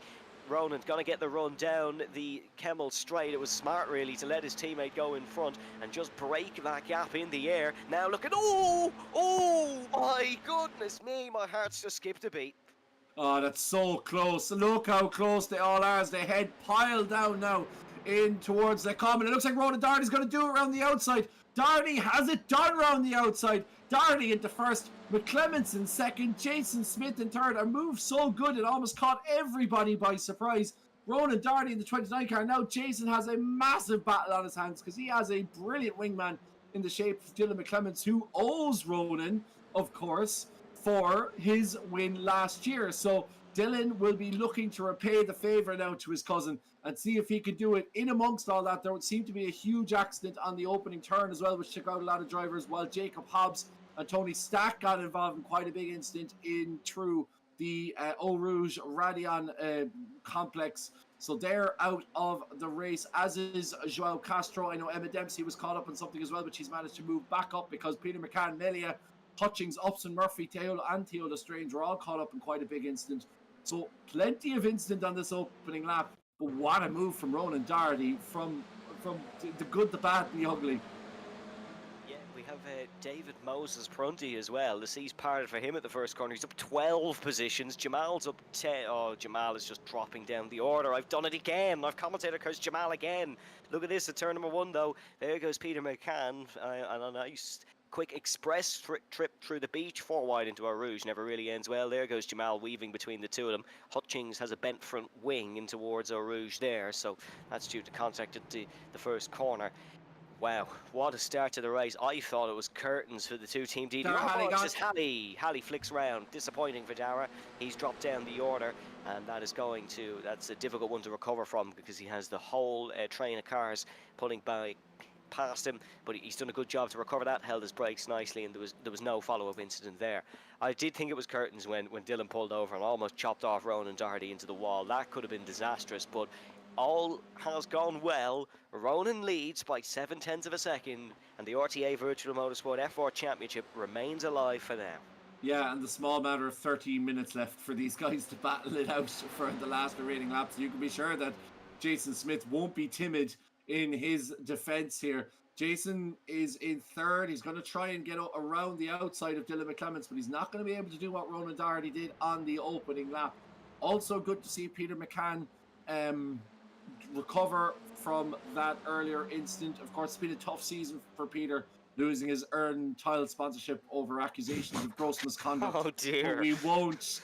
Ronan going to get the run down the Kemmel straight. It was smart, really, to let his teammate go in front and just break that gap in the air. Now look at, oh my goodness me, my heart's just skipped a beat. Oh, that's so close. Look how close they all are as they head piled down now in towards the common. It looks like Ronan Darty's going to do it around the outside. Darty has it done around the outside. Darty into first, McClements in second, Jason Smith in third. A move so good it almost caught everybody by surprise. Ronan Darty in the 29 car. Now Jason has a massive battle on his hands because he has a brilliant wingman in the shape of Dylan McClements, who owes Ronan, of course, for his win last year. So Dylan will be looking to repay the favour now to his cousin and see if he could do it. In amongst all that, there would seem to be a huge accident on the opening turn as well, which took out a lot of drivers, while Jacob Hobbs and Tony Stack got involved in quite a big incident in through the Eau Rouge Radion complex. So they're out of the race, as is Joao Castro. I know Emma Dempsey was caught up on something as well, but she's managed to move back up because Peter McCann, Melia, Hutchings, Upson, Murphy, Teola and Teola Strange were all caught up in quite a big incident. So plenty of incident on this opening lap, but what a move from Ronan Darty, from the good, the bad, the ugly. Yeah, we have David Moses Prunty as well. The seas parted for him at the first corner. He's up 12 positions. Jamal's up 10. Oh, Jamal is just dropping down the order. I've done it again. I've commentated because Jamal again. Look at this at turn number 1 though. There goes Peter McCann and a nice quick express trip through the beach, 4 wide into Eau Rouge, never really ends well. There goes Jamal weaving between the two of them. Hutchings has a bent front wing in towards Eau Rouge there, so that's due to contact at the first corner. Wow, what a start to the race. I thought it was curtains for the two team DD. Halley flicks round. Disappointing for Dara. He's dropped down the order, and that's a difficult one to recover from because he has the whole train of cars pulling by past him, but he's done a good job to recover that, held his brakes nicely, and there was no follow-up incident there. I did think it was curtains when Dylan pulled over and almost chopped off Ronan Darty into the wall. That could have been disastrous, but all has gone well. Ronan leads by 0.7 of a second, and the RTA Virtual Motorsport F4 Championship remains alive for now. Yeah, and the small matter of 13 minutes left for these guys to battle it out for the last remaining laps. You can be sure that Jason Smith won't be timid in his defense here. Jason is in third. He's going to try and get around the outside of Dylan McClements, but he's not going to be able to do what Ronan Darty did on the opening lap. Also good to see Peter McCann recover from that earlier incident. Of course, it's been a tough season for Peter, losing his earned tile sponsorship over accusations of gross misconduct. Oh dear! But we won't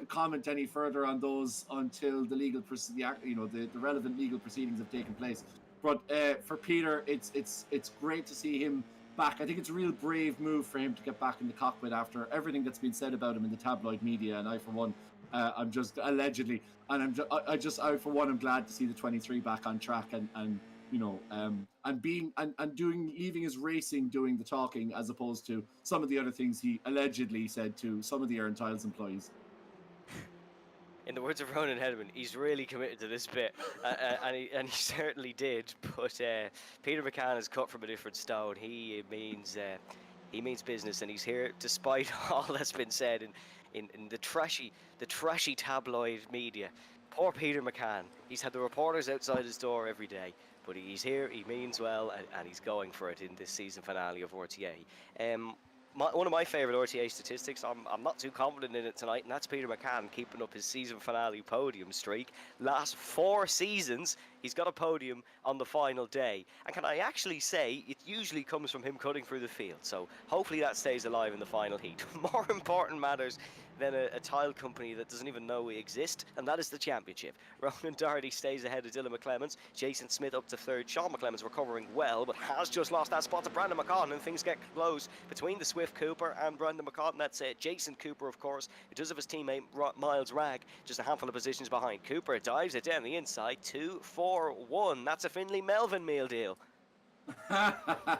comment any further on those until the legal, the relevant legal proceedings have taken place. But for Peter, it's great to see him back. I think it's a real brave move for him to get back in the cockpit after everything that's been said about him in the tabloid media. And I, for one, I'm just allegedly, and I for one, I'm glad to see the 23 back on track and leaving his racing doing the talking, as opposed to some of the other things he allegedly said to some of the Earn Tiles employees. In the words of Ronan Hederman, he's really committed to this bit, and he certainly did. But Peter McCann is cut from a different stone. He means business, and he's here despite all that's been said in the trashy tabloid media. Poor Peter McCann. He's had the reporters outside his door every day, but he's here. He means well, and he's going for it in this season finale of RTA. One of my favourite RTA statistics, I'm not too confident in it tonight, and that's Peter McCann keeping up his season finale podium streak. Last 4 seasons, he's got a podium on the final day. And can I actually say, it usually comes from him cutting through the field, so hopefully that stays alive in the final heat. More important matters than a tile company that doesn't even know we exist, and that is the championship. Ronan Darty stays ahead of Dylan McClements, Jason Smith up to third, Sean McClements recovering well, but has just lost that spot to Brandon McCann, and things get close between the Swift Cooper and Brandon McCann. That's Jason Cooper, of course, who does have his teammate Miles Ragg just a handful of positions behind. Cooper dives it down the inside, 2-4-1. That's a Finley Melvin meal deal.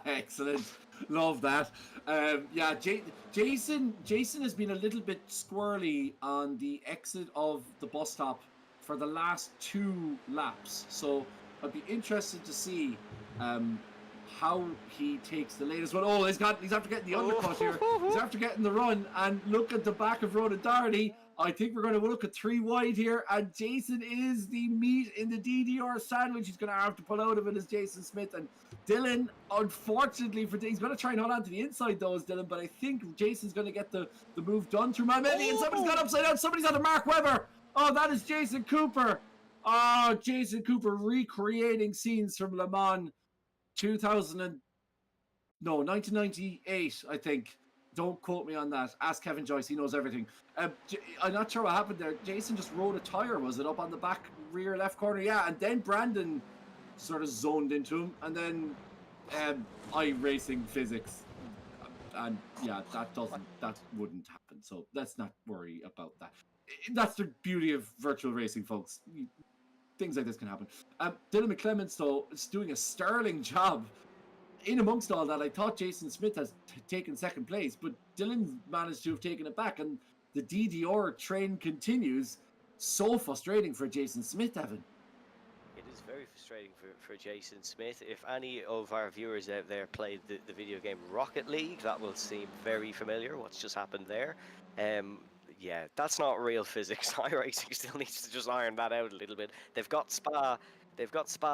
Excellent. Love that. Yeah, Jason has been a little bit squirrely on the exit of the bus stop for the last 2 laps. So I'd be interested to see how he takes the latest one. Oh, he's after getting the undercut here. He's after getting the run, and look at the back of Ronan Darty. I think we're going to look at 3 wide here, and Jason is the meat in the DDR sandwich. He's going to have to pull out of it as Jason Smith, and Dylan, unfortunately for he's going to try and hold on to the inside though, is Dylan, but I think Jason's going to get the move done through Mamedi, and somebody's got upside down. Somebody's on the Mark Webber. Oh, that is Jason Cooper. Oh, Jason Cooper recreating scenes from Le Mans 1998, I think. Don't quote me on that. Ask Kevin Joyce. He knows everything. I'm not sure what happened there. Jason just rode a tire, was it, up on the back rear left corner? Yeah, and then Brandon sort of zoned into him. And then iRacing physics. And yeah, that wouldn't happen. So let's not worry about that. That's the beauty of virtual racing, folks. Things like this can happen. Dylan McClements, though, is doing a sterling job. In amongst all that, I thought Jason Smith has taken second place, but Dylan managed to have taken it back, and the DDR train continues. So frustrating for Jason Smith, Evan. It is very frustrating for Jason Smith. If any of our viewers out there played the video game Rocket League, that will seem very familiar, what's just happened there. Yeah, that's not real physics. iRacing still needs to just iron that out a little bit. They've got Spa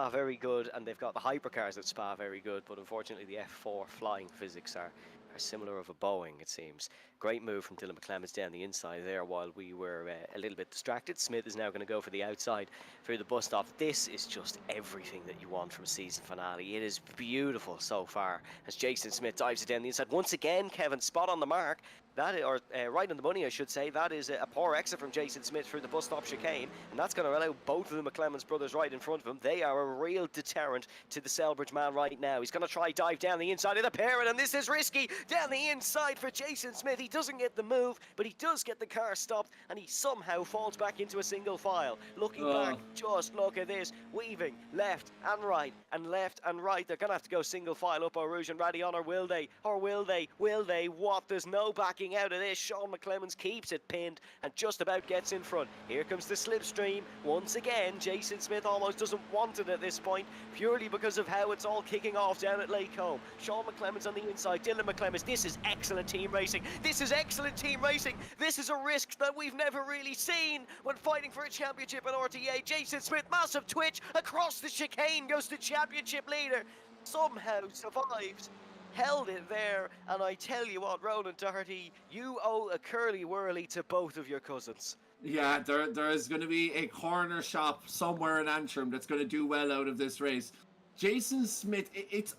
very good, and they've got the hypercars at Spa very good, but unfortunately the F4 flying physics are similar of a Boeing, it seems. Great move from Dylan McClements down the inside there while we were a little bit distracted. Smith is now going to go for the outside through the bus stop. This is just everything that you want from a season finale. It is beautiful so far as Jason Smith dives it down the inside. Once again, Kevin, spot on the mark. That, or right on the money, I should say. That is a poor exit from Jason Smith through the bus stop chicane, and that's going to allow both of the McClements brothers right in front of him. They are a real deterrent to the Selbridge man right now. He's going to try dive down the inside of the parent, and this is risky. Down the inside for Jason Smith. He doesn't get the move, but he does get the car stopped, and he somehow falls back into a single file. Looking back, just look at this. Weaving left and right, and left and right. They're going to have to go single file up Eau Rouge and Radion, or will they? Or will they? Will they? What? There's no backing out of this. Sean McClemens keeps it pinned and just about gets in front. Here comes the slipstream. Once again, Jason Smith almost doesn't want it at this point, purely because of how it's all kicking off down at Lake Home. Sean McClemens on the inside. Dylan McClemens. This is excellent team racing. This is excellent team racing. This is a risk that we've never really seen when fighting for a championship at RTA. Jason Smith, massive twitch across the chicane, goes to championship leader. Somehow survives. Held it there, and I tell you what, Ronan Doherty, you owe a curly whirly to both of your cousins. Yeah, there is going to be a corner shop somewhere in Antrim that's going to do well out of this race. Jason Smith, it's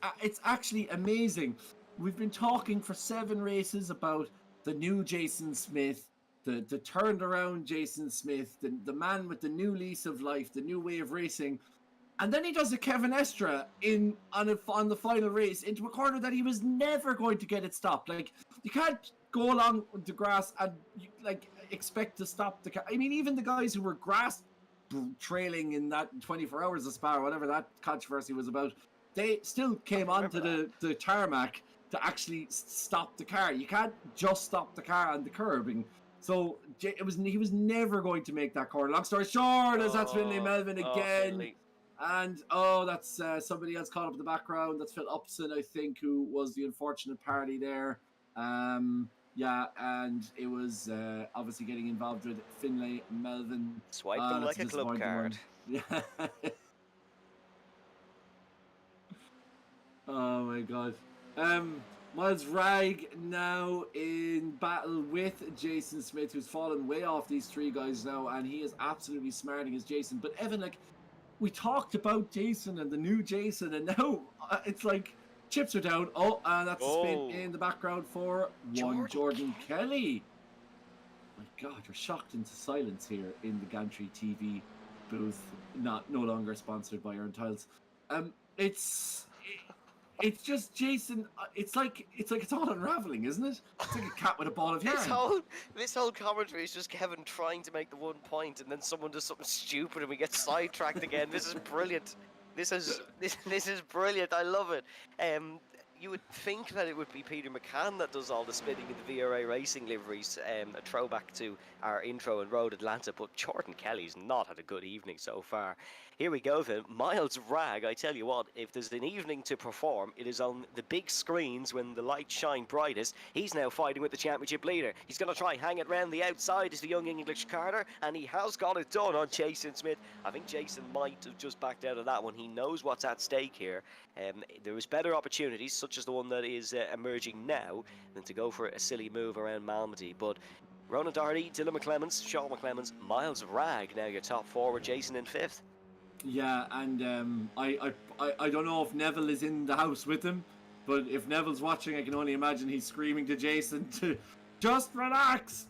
actually amazing. We've been talking for 7 races about the new Jason Smith, the turned around Jason Smith, the man with the new lease of life, the new way of racing. And then he does a Kevin Estra on the final race into a corner that he was never going to get it stopped. Like, you can't go along the grass and expect to stop the car. I mean, even the guys who were grass trailing in that 24 hours of Spa, or whatever that controversy was about, they still came onto the tarmac to actually stop the car. You can't just stop the car on the curbing. So he was never going to make that corner. Long story short, as that's Finlay Melvin again. Finlay. And, that's somebody else caught up in the background. That's Phil Upson, I think, who was the unfortunate party there. Yeah, and it was obviously getting involved with Finlay Melvin. Swipe them like a club card. Yeah. Oh, my God. Miles Ragg now in battle with Jason Smith, who's fallen way off these 3 guys now, and he is absolutely smarting as Jason. But, Evan, we talked about Jason and the new Jason, and now it's like chips are down. That's a spin in the background for Jordan Kelly. My God, we're shocked into silence here in the Gantry TV booth. No longer sponsored by Earn Tiles. It's just Jason. It's like it's all unraveling, isn't it? It's like a cat with a ball of yarn. This whole commentary is just Kevin trying to make the 1 point, and then someone does something stupid, and we get sidetracked again. This is brilliant. This is brilliant. I love it. you would think that it would be Peter McCann that does all the spinning in the VRA Racing liveries, a throwback to our intro in Road Atlanta, but Jordan Kelly's not had a good evening so far. Here we go then, Miles Ragg, I tell you what, if there's an evening to perform, it is on the big screens when the lights shine brightest. He's now fighting with the championship leader. He's going to try hang it round the outside as the young English Carter, and he has got it done on Jason Smith. I think Jason might have just backed out of that one. He knows what's at stake here. There is better opportunities, such as the one that is emerging now, than to go for a silly move around Malmedy. But Ronan Doherty, Dylan McClemens, Sean McClemens, Miles Ragg, now your top forward, Jason in fifth. Yeah, and I don't know if Neville is in the house with him, but if Neville's watching, I can only imagine he's screaming to Jason to just relax,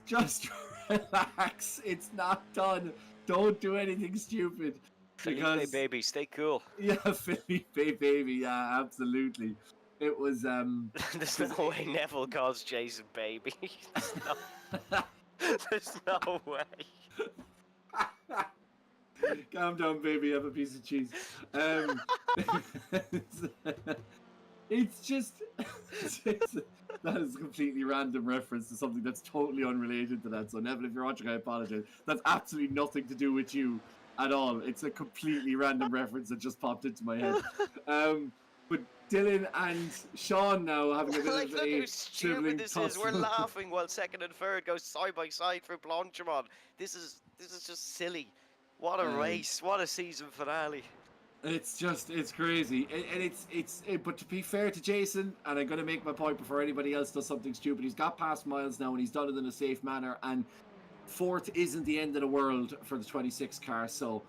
it's not done, don't do anything stupid. Felipe, baby, stay cool. Yeah, Felipe, baby, yeah, absolutely. It was There's no way Neville calls Jason baby. There's no way. Calm down, baby, have a piece of cheese. It's just that is a completely random reference to something that's totally unrelated to that. So Neville, if you're watching, I apologize. That's absolutely nothing to do with you at all. It's a completely random reference that just popped into my head. But Dylan and Sean now having a bit Like, of look a how stupid this is. We're laughing while second and third go side by side through Blanchimont. This is just silly. What a race! What a season finale! It's crazy, but to be fair to Jason, and I'm going to make my point before anybody else does something stupid, he's got past Miles now and he's done it in a safe manner, and fourth isn't the end of the world for the 26 car, so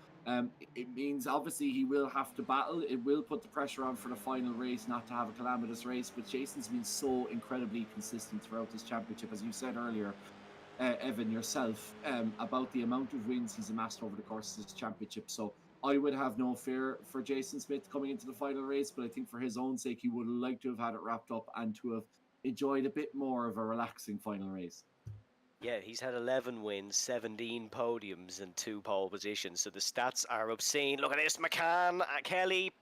it means obviously he will have to battle. It will put the pressure on for the final race not to have a calamitous race, but Jason's been so incredibly consistent throughout this championship, as you said earlier, Evan, yourself, about the amount of wins he's amassed over the course of this championship. So I would have no fear for Jason Smith coming into the final race, but I think for his own sake, he would like to have had it wrapped up and to have enjoyed a bit more of a relaxing final race. Yeah, he's had 11 wins, 17 podiums, and 2 pole positions. So the stats are obscene. Look at this, McCann, Kelly,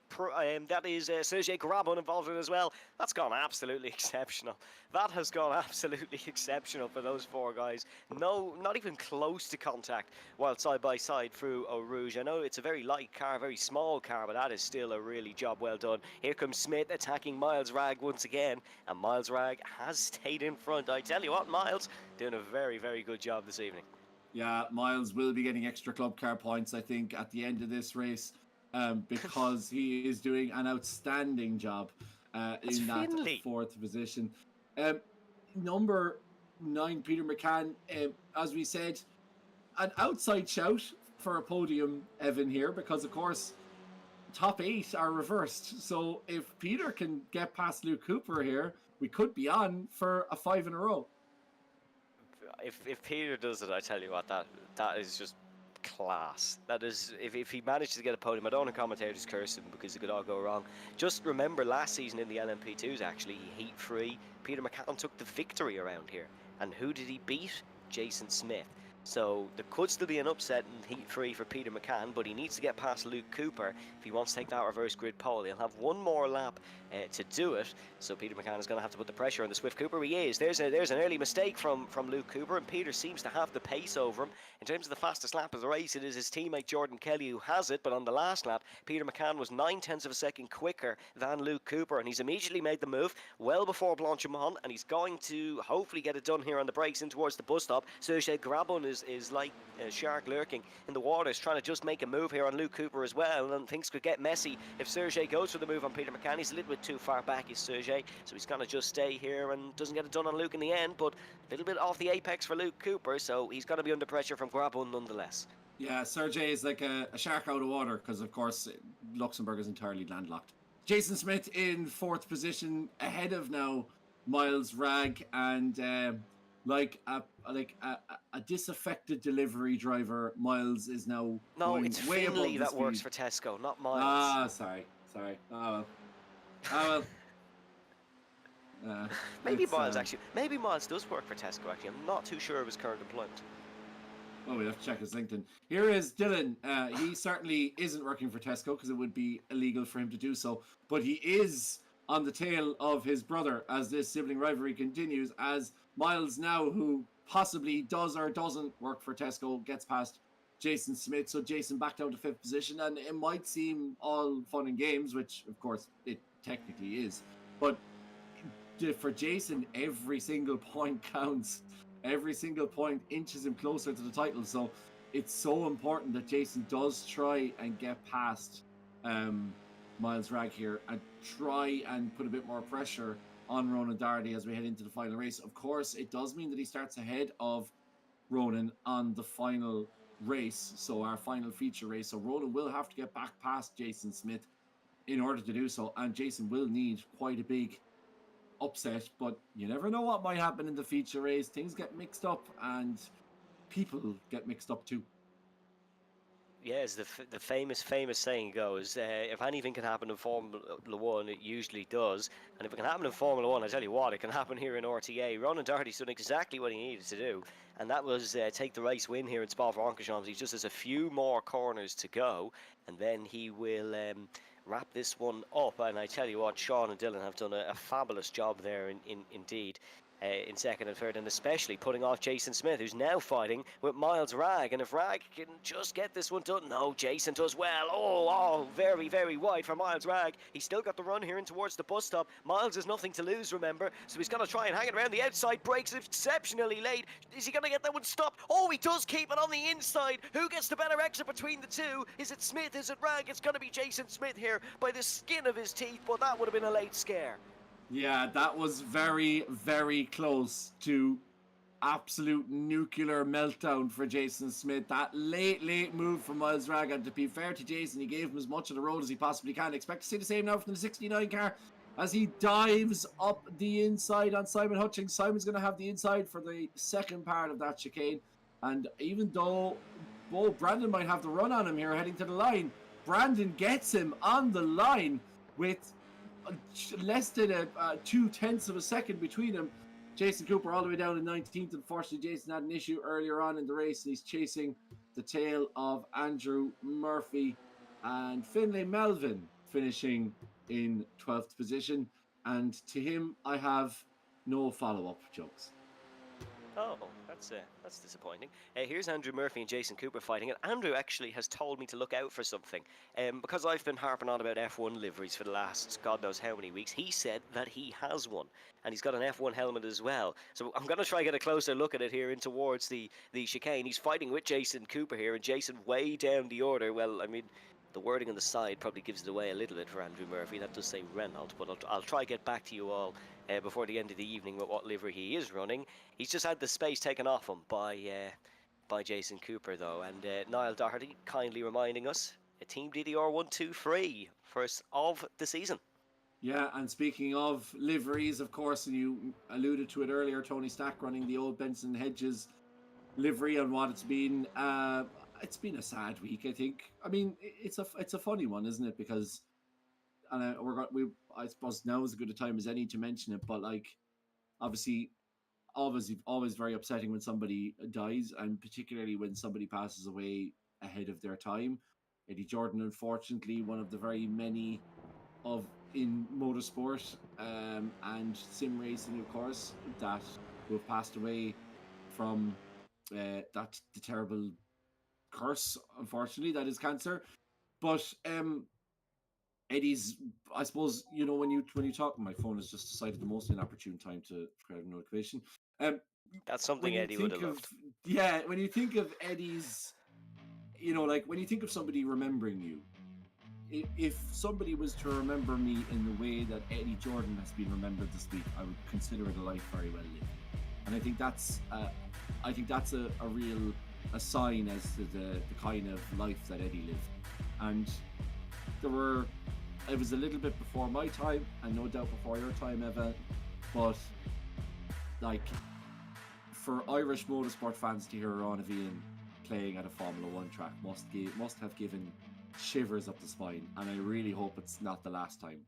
that is Sergei Grabon involved in it as well. That's gone absolutely exceptional. That has gone absolutely exceptional for those 4 guys. No, not even close to contact while side by side through Eau Rouge. I know it's a very light car, very small car, but that is still a really job well done. Here comes Smith attacking Miles Ragg once again, and Miles Ragg has stayed in front. I tell you what, Miles doing a very, very good job this evening. Yeah, Miles will be getting extra club car points, I think, at the end of this race, because he is doing an outstanding job in that 4th position. Number 9, Peter McCann, as we said, an outside shout for a podium, Evan, here, because, of course, top 8 are reversed. So if Peter can get past Luke Cooper here, we could be on for a 5 in a row. If Peter does it, I tell you what, that is just class. That is, if he manages to get a podium, I don't want to commentators curse him because it could all go wrong. Just remember last season in the LMP2s, actually, Heat 3, Peter McCann took the victory around here. And who did he beat? Jason Smith. So there could still be an upset in Heat 3 for Peter McCann, but he needs to get past Luke Cooper if he wants to take that reverse grid pole. He'll have one more lap to do it, so Peter McCann is going to have to put the pressure on the Swift Cooper. He is. There's an early mistake from Luke Cooper, and Peter seems to have the pace over him. In terms of the fastest lap of the race, it is his teammate Jordan Kelly who has it, but on the last lap, Peter McCann was 9/10 of a second quicker than Luke Cooper, and he's immediately made the move well before Blanchimont, and he's going to hopefully get it done here on the brakes in towards the bus stop. Sergei Grabon is like a shark lurking in the waters, trying to just make a move here on Luke Cooper as well, and things could get messy if Sergei goes for the move on Peter McCann. He's a little bit too far back, is Sergei, so he's going to just stay here and doesn't get it done on Luke in the end, but a little bit off the apex for Luke Cooper, so he's going to be under pressure from Grabon nonetheless. Yeah, Sergei is like a shark out of water because, of course, Luxembourg is entirely landlocked. Jason Smith in 4th position, ahead of now Miles Ragg, and like a disaffected delivery driver, Miles is now it's way Finley that speed. Works for Tesco, not Miles. Sorry. Oh well. Maybe Miles does work for Tesco, actually. I'm not too sure of his current employment. Oh, we'll have to check his LinkedIn. Here is Dylan. He certainly isn't working for Tesco because it would be illegal for him to do so, but he is on the tail of his brother as this sibling rivalry continues, as Miles now, who possibly does or doesn't work for Tesco, gets past Jason Smith. So Jason back down to 5th position, and it might seem all fun and games, which of course it technically is, but for Jason, every single point counts. Every single point inches him closer to the title. So it's so important that Jason does try and get past Miles Ragg here and try and put a bit more pressure on Ronan Darty as we head into the final race. Of course, it does mean that he starts ahead of Ronan on the final race, so our final feature race. So Ronan will have to get back past Jason Smith in order to do so, and Jason will need quite a big upset, but you never know what might happen in the feature race. Things get mixed up and people get mixed up too. Yes, the famous saying goes, if anything can happen in Formula 1, it usually does. And if it can happen in Formula 1, I tell you what, it can happen here in RTA. Ronan Darty's done exactly what he needed to do, and that was take the race win here in Francorchamps. He just has a few more corners to go, and then he will wrap this one up. And I tell you what, Sean and Dylan have done a fabulous job there indeed. In second and third, and especially putting off Jason Smith, who's now fighting with Miles Ragg. And if Ragg can just get this one done, no, Jason does well. Oh, very, very wide for Miles Ragg. He's still got the run here in towards the bus stop. Miles has nothing to lose, remember, so he's going to try and hang it around the outside. Breaks exceptionally late. Is he going to get that one stopped? Oh, he does keep it on the inside. Who gets the better exit between the two? Is it Smith? Is it Ragg? It's going to be Jason Smith here by the skin of his teeth, but that would have been a late scare. Yeah, that was very, very close to absolute nuclear meltdown for Jason Smith. That late move from Miles Ragg, and to be fair to Jason, he gave him as much of the road as he possibly can. Expect to see the same now from the 69 car as he dives up the inside on Simon Hutchings. Simon's going to have the inside for the second part of that chicane, and even though Brandon might have the run on him here heading to the line, Brandon gets him on the line with less than 0.2 of a second between him. Jason Cooper all the way down in 19th. Unfortunately, Jason had an issue earlier on in the race, and he's chasing the tail of Andrew Murphy, and Finlay Melvin finishing in 12th position. And to him, I have no follow-up jokes. Oh, that's disappointing. Here's Andrew Murphy and Jason Cooper fighting, and Andrew actually has told me to look out for something. Because I've been harping on about F1 liveries for the last God knows how many weeks, he said that he has one, and he's got an F1 helmet as well. So I'm going to try and get a closer look at it here in towards the chicane. He's fighting with Jason Cooper here, and Jason way down the order. Well, I mean, the wording on the side probably gives it away a little bit for Andrew Murphy. That does say Renault, but I'll try to get back to you all before the end of the evening with what livery he is running. He's just had the space taken off him by Jason Cooper, though. And Niall Doherty kindly reminding us, a Team DDR 123 first of the season. Yeah, and speaking of liveries, of course, and you alluded to it earlier, Tony Stack running the old Benson Hedges livery, and what it's been. It's been a sad week, I think. I mean, it's a funny one, isn't it? Because, and I suppose now is as good a time as any to mention it. But like, obviously, always very upsetting when somebody dies, and particularly when somebody passes away ahead of their time. Eddie Jordan, unfortunately, one of the very many in motorsport and sim racing, of course, that who have passed away from the terrible curse, unfortunately, that is cancer. But Eddie's, I suppose, you know, when you talk, my phone has just decided the most inopportune time to create a notification. That's something Eddie would have loved. Yeah, when you think of Eddie's, you know, like when you think of somebody remembering you, if somebody was to remember me in the way that Eddie Jordan has been remembered this week, I would consider it a life very well lived. And I think that's a real sign as to the kind of life that Eddie lived. And it was a little bit before my time, and no doubt before your time, Eva, but like, for Irish motorsport fans to hear Ron Evian playing at a Formula 1 track must have given shivers up the spine, and I really hope it's not the last time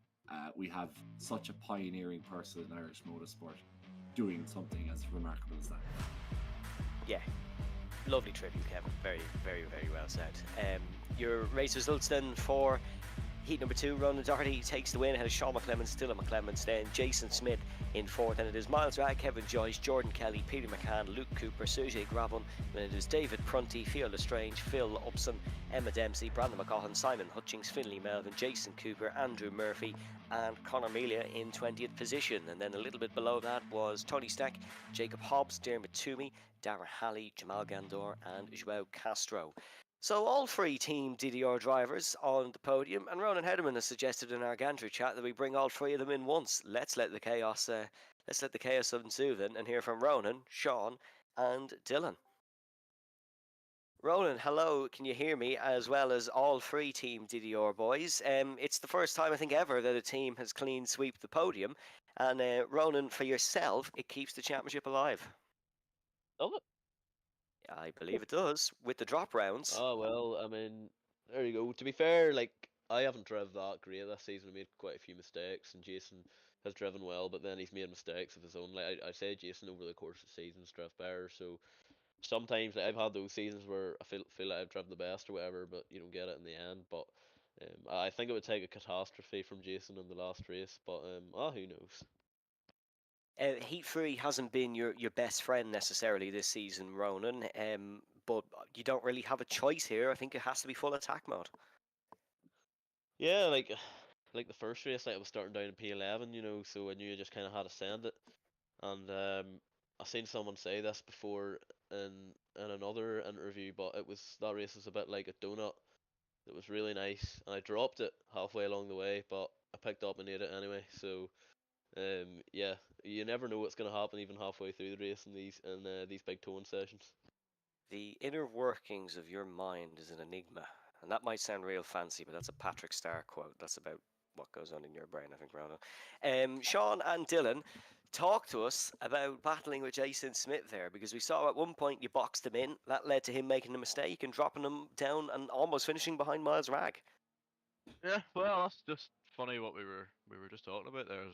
we have such a pioneering person in Irish motorsport doing something as remarkable as that. Yeah. Lovely tribute, Kevin. Very, very, very well said. Your race results then for Heat number 2, Ronan Doherty takes the win ahead of Sean McClemens, Dylan McClemens, then Jason Smith in 4th, and it is Miles Ragg, Kevin Joyce, Jordan Kelly, Peter McCann, Luke Cooper, Sergei Grabon, and it is David Prunty, Theo Lestrange, Phil Upson, Emma Dempsey, Brandon McCaughan, Simon Hutchings, Finley Melvin, Jason Cooper, Andrew Murphy, and Conor Melia in 20th position. And then a little bit below that was Tony Stack, Jacob Hobbs, Dermot Toomey, Darren Halley, Jamal Gandor, and Joao Castro. So all 3 Team DDR drivers on the podium, and Ronan Hederman has suggested in our gantry chat that we bring all 3 of them in once. Let's let the chaos ensue then, and hear from Ronan, Sean, and Dylan. Ronan, hello, can you hear me, as well as all 3 Team DDR boys? It's the first time I think ever that a team has clean sweep the podium, and Ronan, for yourself, it keeps the championship alive. Does it? I believe it does, with the drop rounds. Oh, well, I mean, there you go. To be fair, like, I haven't driven that great this season. I made quite a few mistakes, and Jason has driven well, but then he's made mistakes of his own. Like, I say Jason over the course of the season's driven better, so sometimes like, I've had those seasons where I feel like I've driven the best or whatever, but you don't get it in the end. But I think it would take a catastrophe from Jason in the last race, but who knows? Heat 3 hasn't been your best friend necessarily this season, Ronan, but you don't really have a choice here. I think it has to be full attack mode. Yeah, like the first race, like I was starting down in P11, you know, so I knew I just kind of had to send it. And I seen someone say this before in another interview, but that race was a bit like a donut. It was really nice, and I dropped it halfway along the way, but I picked up and ate it anyway. So yeah, you never know what's gonna happen even halfway through the race in these big towing sessions. The inner workings of your mind is an enigma, and that might sound real fancy, but that's a Patrick Starr quote. That's about what goes on in your brain, I think, Ronan. Sean and Dylan, talk to us about battling with Jason Smith there, because we saw at one point you boxed him in. That led to him making a mistake and dropping him down and almost finishing behind Miles Ragg. Yeah, well, that's just funny what we were just talking about there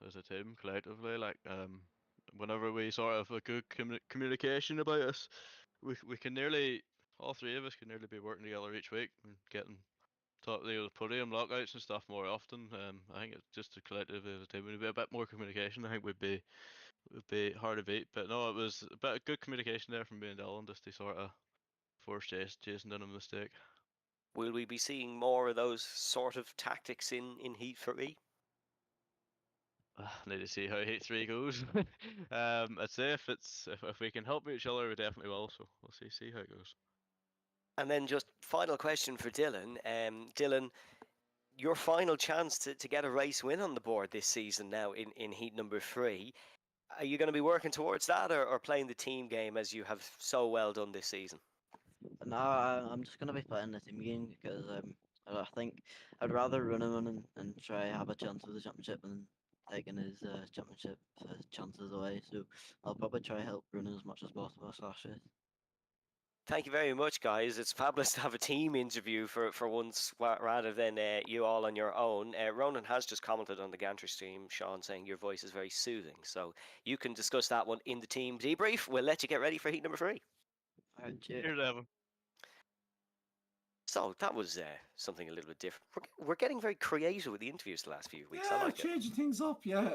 as a team collectively. Like, whenever we sort of a good communication about us, we can nearly all 3 of us can nearly be working together each week and getting top of the podium lockouts and stuff more often. I think it's just a collective as a team. We'd be a bit more communication. I think would be hard to beat. But no, it was a bit of good communication there from me and Dalton just to sort of force Jason into a mistake. Will we be seeing more of those sort of tactics in Heat 3? Need to see how Heat 3 goes. I'd say if we can help each other, we definitely will. So we'll see how it goes. And then just final question for Dylan. Dylan, your final chance to get a race win on the board this season now in Heat number 3. Are you going to be working towards that or playing the team game as you have so well done this season? No, I'm just gonna be playing the team game because I think I'd rather run him and try have a chance with the championship than taking his championship chances away. So I'll probably try help run as much as possible slash it. Thank you very much, guys. It's fabulous to have a team interview for once rather than you all on your own. Ronan has just commented on the gantry stream, Sean, saying your voice is very soothing. So you can discuss that one in the team debrief. We'll let you get ready for Heat number 3. All right, cheers. Cheers, Evan. So that was something a little bit different. We're getting very creative with the interviews the last few weeks. Yeah, I like it. changing things up. Yeah.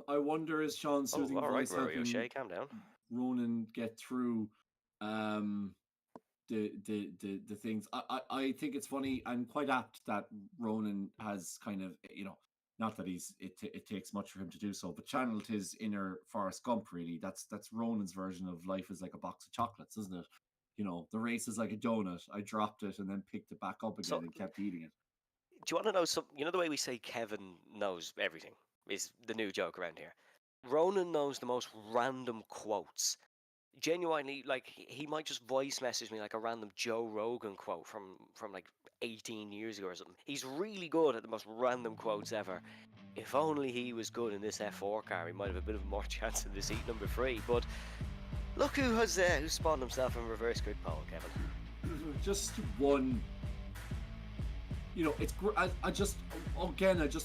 I wonder is Sean's soothing all right, voice helping O'Shea, calm down. Ronan get through the things. I think it's funny and quite apt that Ronan has kind of, you know, not that it takes much for him to do so, but channeled his inner Forrest Gump. Really, that's Ronan's version of life is like a box of chocolates, isn't it? You know, the race is like a donut. I dropped it and then picked it back up again and kept eating it. Do you want to know something? You know the way we say Kevin knows everything is the new joke around here. Ronan knows the most random quotes. Genuinely, like he might just voice message me like a random Joe Rogan quote from like 18 years ago or something. He's really good at the most random quotes ever. If only he was good in this F4 car, he might have a bit of more chance in this Heat number 3. But look who has who spawned himself in reverse grid pole, Kevin. Just one. You know, it's. I just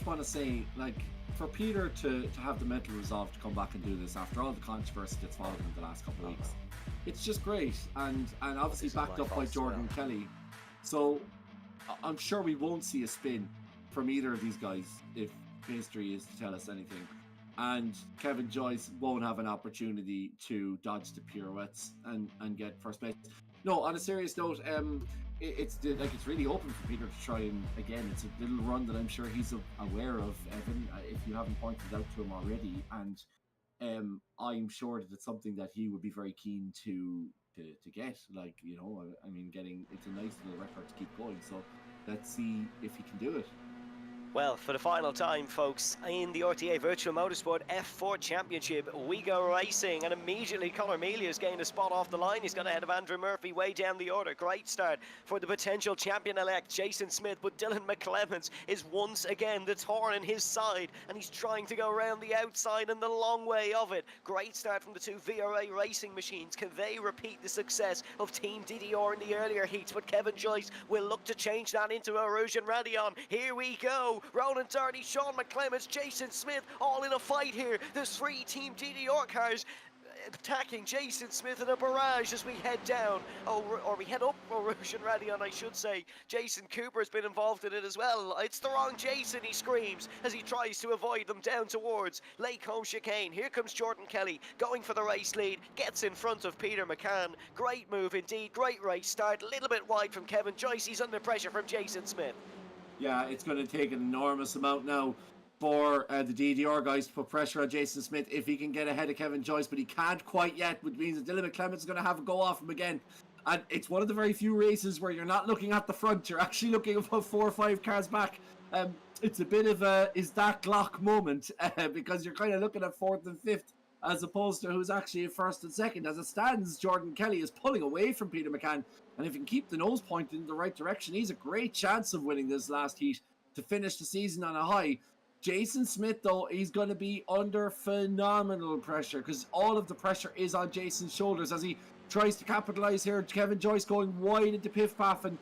want to say, like, for Peter to have the mental resolve to come back and do this after all the controversy that's followed in the last couple of weeks, it's just great, and obviously backed up by Jordan Kelly. So I'm sure we won't see a spin from either of these guys if history is to tell us anything. And Kevin Joyce won't have an opportunity to dodge the pirouettes and get first place. No, on a serious note, it's really open for Peter to try, and again, it's a little run that I'm sure he's aware of, Evan, if you haven't pointed it out to him already. And I'm sure that it's something that he would be very keen to get. Like, you know, I mean, it's a nice little record to keep going. So let's see if he can do it. Well, for the final time, folks, in the RTA Virtual Motorsport F4 Championship, we go racing, and immediately Conor Melia's gained a spot off the line. He's got ahead of Andrew Murphy way down the order. Great start for the potential champion-elect Jason Smith, but Dylan McClements is once again the thorn in his side, and he's trying to go around the outside and the long way of it. Great start from the two VRA racing machines. Can they repeat the success of Team DDR in the earlier heats? But Kevin Joyce will look to change that into a Rouge and Radion. Here we go. Ronan Darty, Sean McClements, Jason Smith, all in a fight here. There's 3 Team DDR cars attacking Jason Smith in a barrage as we head down, or we head up Rouge and Radion, I should say. Jason Cooper's been involved in it as well. It's the wrong Jason, he screams as he tries to avoid them down towards Lake-Home Chicane. Here comes Jordan Kelly going for the race lead, gets in front of Peter McCann. Great move indeed, great race start, a little bit wide from Kevin Joyce. He's under pressure from Jason Smith. Yeah, it's going to take an enormous amount now for the DDR guys to put pressure on Jason Smith if he can get ahead of Kevin Joyce, but he can't quite yet, which means that Dylan McClements is going to have a go off him again. And it's one of the very few races where you're not looking at the front, you're actually looking about 4 or 5 cars back. It's a bit of a is that Glock moment because you're kind of looking at 4th and 5th as opposed to who's actually in 1st and 2nd. As it stands, Jordan Kelly is pulling away from Peter McCann, and if he can keep the nose pointed in the right direction, he's a great chance of winning this last heat to finish the season on a high. Jason Smith, though, he's going to be under phenomenal pressure because all of the pressure is on Jason's shoulders as he tries to capitalise here. Kevin Joyce going wide into Piff Paff, and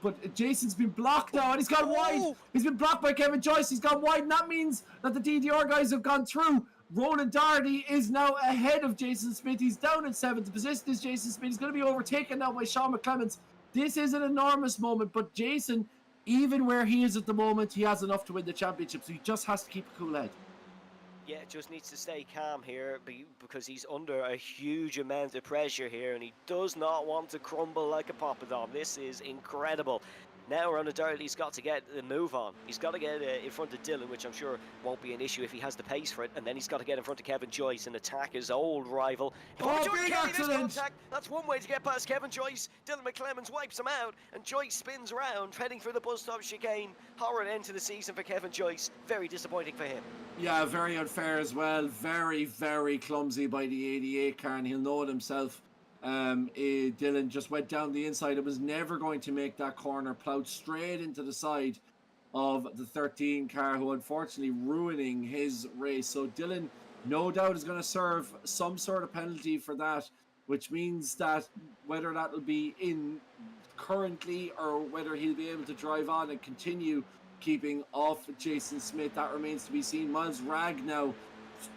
but Jason's been blocked now, and he's gone wide. He's been blocked by Kevin Joyce. He's gone wide, and that means that the DDR guys have gone through. Ronan Darty is now ahead of Jason Smith. He's down in 7th position. Is Jason Smith. He's going to be overtaken now by Sean McClements. This is an enormous moment, but Jason, even where he is at the moment, he has enough to win the championship, so he just has to keep a cool head. Yeah, just needs to stay calm here because he's under a huge amount of pressure here, and he does not want to crumble like a poppadom. This is incredible. Now Ronan Darty's got to get the move on. He's got to get in front of Dylan, which I'm sure won't be an issue if he has the pace for it. And then he's got to get in front of Kevin Joyce and attack his old rival. Big accident! That's one way to get past Kevin Joyce. Dylan McClements wipes him out, and Joyce spins around, heading for the bus stop chicane. Horrid end to the season for Kevin Joyce. Very disappointing for him. Yeah, very unfair as well. Very, very clumsy by the 88 car, and he'll know it himself. Dylan just went down the inside and was never going to make that corner, plowed straight into the side of the 13 car, who unfortunately ruining his race. So Dylan no doubt is going to serve some sort of penalty for that, which means that whether that will be in currently or whether he'll be able to drive on and continue keeping off Jason Smith, that remains to be seen. Miles Ragg now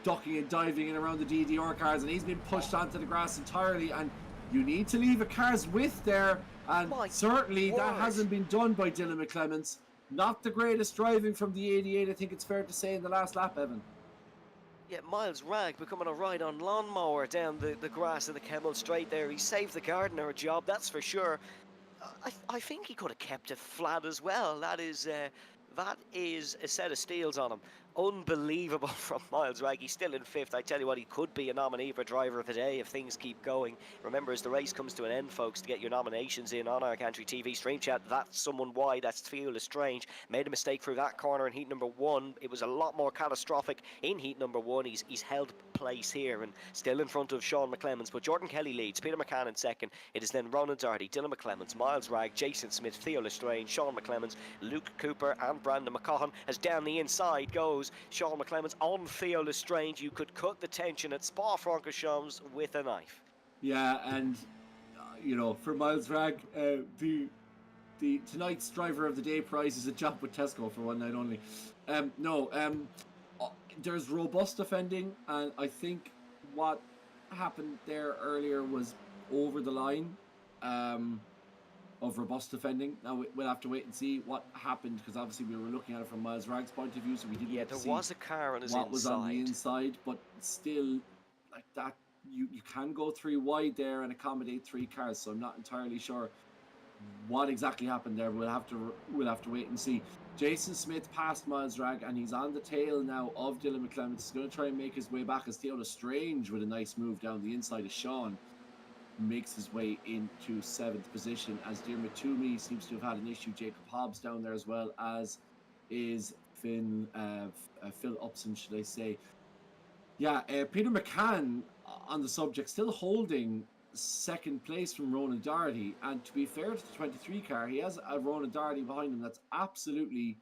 ducking and diving in around the DDR cars, and he's been pushed onto the grass entirely, and you need to leave a car's width there, and certainly that hasn't been done by Dylan McClements. Not the greatest driving from the 88, I think it's fair to say, in the last lap, Evan. Yeah, Miles Ragg becoming a ride-on lawnmower down the grass of the Kemmel Straight there. He saved the gardener a job, that's for sure. I think he could have kept it flat as well. That is a set of steals on him. Unbelievable from Miles Ragg. He's still in 5th. I tell you what, he could be a nominee for driver of the day if things keep going. Remember, as the race comes to an end, folks, to get your nominations in on our Country TV stream chat, that's someone wide. That's Theo Lestrange. Made a mistake through that corner in heat number 1. It was a lot more catastrophic in heat number 1. He's held place here and still in front of Sean McClements. But Jordan Kelly leads. Peter McCann in 2nd. It is then Ronan Darty, Dylan McClements, Miles Ragg, Jason Smith, Theo Lestrange, Sean McClements, Luke Cooper and Brandon McCaughan. As down the inside goes Sean McClements on Theo Lestrange. You could cut the tension at Spa-Francorchamps with a knife. Yeah, and for Miles Ragg, the tonight's driver of the day prize is a job with Tesco for one night only. There's robust defending, and I think what happened there earlier was over the line. of robust defending. Now we'll have to wait and see what happened, because obviously we were looking at it from Miles Ragg's point of view, so we didn't Yeah, get to there see was a car on his what was on the inside. inside, but still, like that, you can go 3 wide there and accommodate 3 cars. So I'm not entirely sure what exactly happened there. We'll have to wait and see. Jason Smith passed Miles Ragg, and he's on the tail now of Dylan McClements. He's going to try and make his way back as Theo Lestrange, with a nice move down the inside of Sean, makes his way into 7th position, as Diarmuid Toomey seems to have had an issue. Jacob Hobbs down there as well, as is Phil Upson, should I say. Yeah, Peter McCann on the subject, still holding 2nd place from Ronan Doherty, and to be fair to the 23 car, he has a Ronan Doherty behind him that's absolutely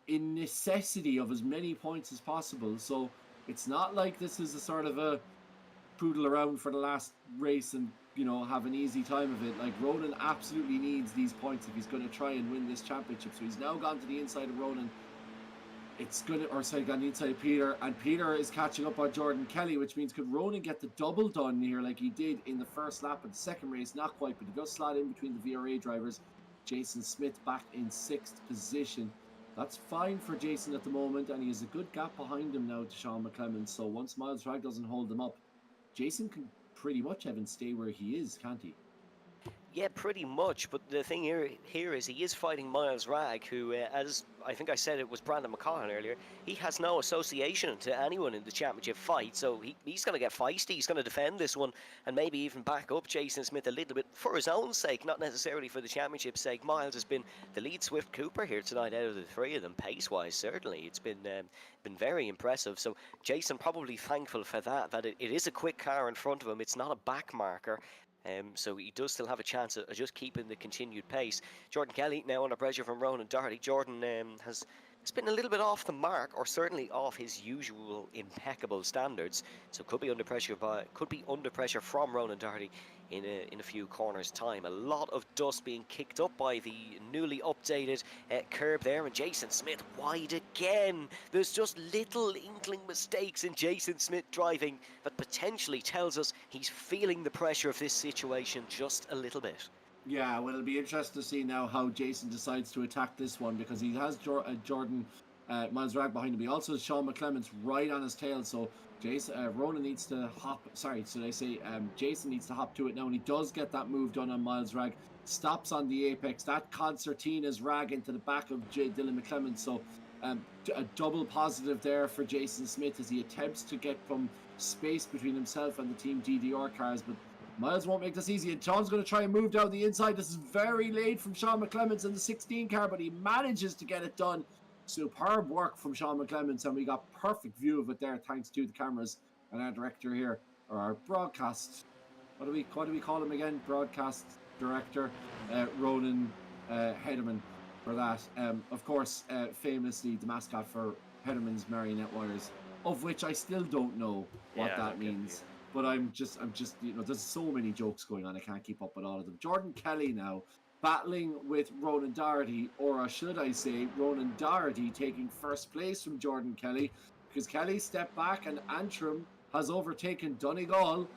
in necessity of as many points as possible. So it's not like this is a sort of a poodle around for the last race and, you know, have an easy time of it. Like, Ronan absolutely needs these points if he's going to try and win this championship. So he's now gone to the inside of Ronan. Gone the inside of Peter, and Peter is catching up on Jordan Kelly, which means could Ronan get the double done here like he did in the first lap of the second race? Not quite, but he does slot in between the VRA drivers. Jason Smith back in 6th position. That's fine for Jason at the moment, and he has a good gap behind him now to Sean McClemens. So once Miles Ragg doesn't hold him up, Jason can pretty much, Evan, stay where he is, can't he? Yeah, pretty much. But the thing here is he is fighting Miles Ragg, who, as I think I said it was Brandon McCaughan earlier, he has no association to anyone in the championship fight. So he's going to get feisty. He's going to defend this one and maybe even back up Jason Smith a little bit for his own sake, not necessarily for the championship's sake. Miles has been the lead Swift Cooper here tonight out of the 3 of them, pace-wise, certainly. It's been very impressive. So Jason probably thankful for that it is a quick car in front of him. It's not a back marker. So he does still have a chance of just keeping the continued pace. Jordan Kelly now under pressure from Ronan Doherty. Jordan has been a little bit off the mark, or certainly off his usual impeccable standards. So could be under pressure from Ronan Doherty in a few corners' time. A lot of dust being kicked up by the newly updated curb there, and Jason Smith wide again. There's just little inkling mistakes in Jason Smith driving that potentially tells us he's feeling the pressure of this situation just a little bit. Yeah, well, it'll be interesting to see now how Jason decides to attack this one, because he has Jordan Miles Ragg behind him. He also has Sean McClements right on his tail, so Ronan needs to hop. Jason needs to hop to it now, and he does get that move done on Miles Ragg. Stops on the apex. That concertina's Ragg into the back of Dylan McClements. So a double positive there for Jason Smith as he attempts to get from space between himself and the Team DDR cars, but Miles won't make this easy, and Sean's going to try and move down the inside. This is very late from Sean McClements in the 16 car, but he manages to get it done. Superb work from Sean McClements, and we got perfect view of it there thanks to the cameras and our director here, or our broadcast. What do we call him again? Broadcast director, Ronan Hederman, for that. Of course, famously the mascot for Hederman's Marionette Wires, of which I still don't know what that means. But I'm just, you know, there's so many jokes going on, I can't keep up with all of them. Jordan Kelly now battling with Ronan Doherty, or should I say Ronan Doherty taking 1st place from Jordan Kelly, because Kelly stepped back and Antrim has overtaken Donegal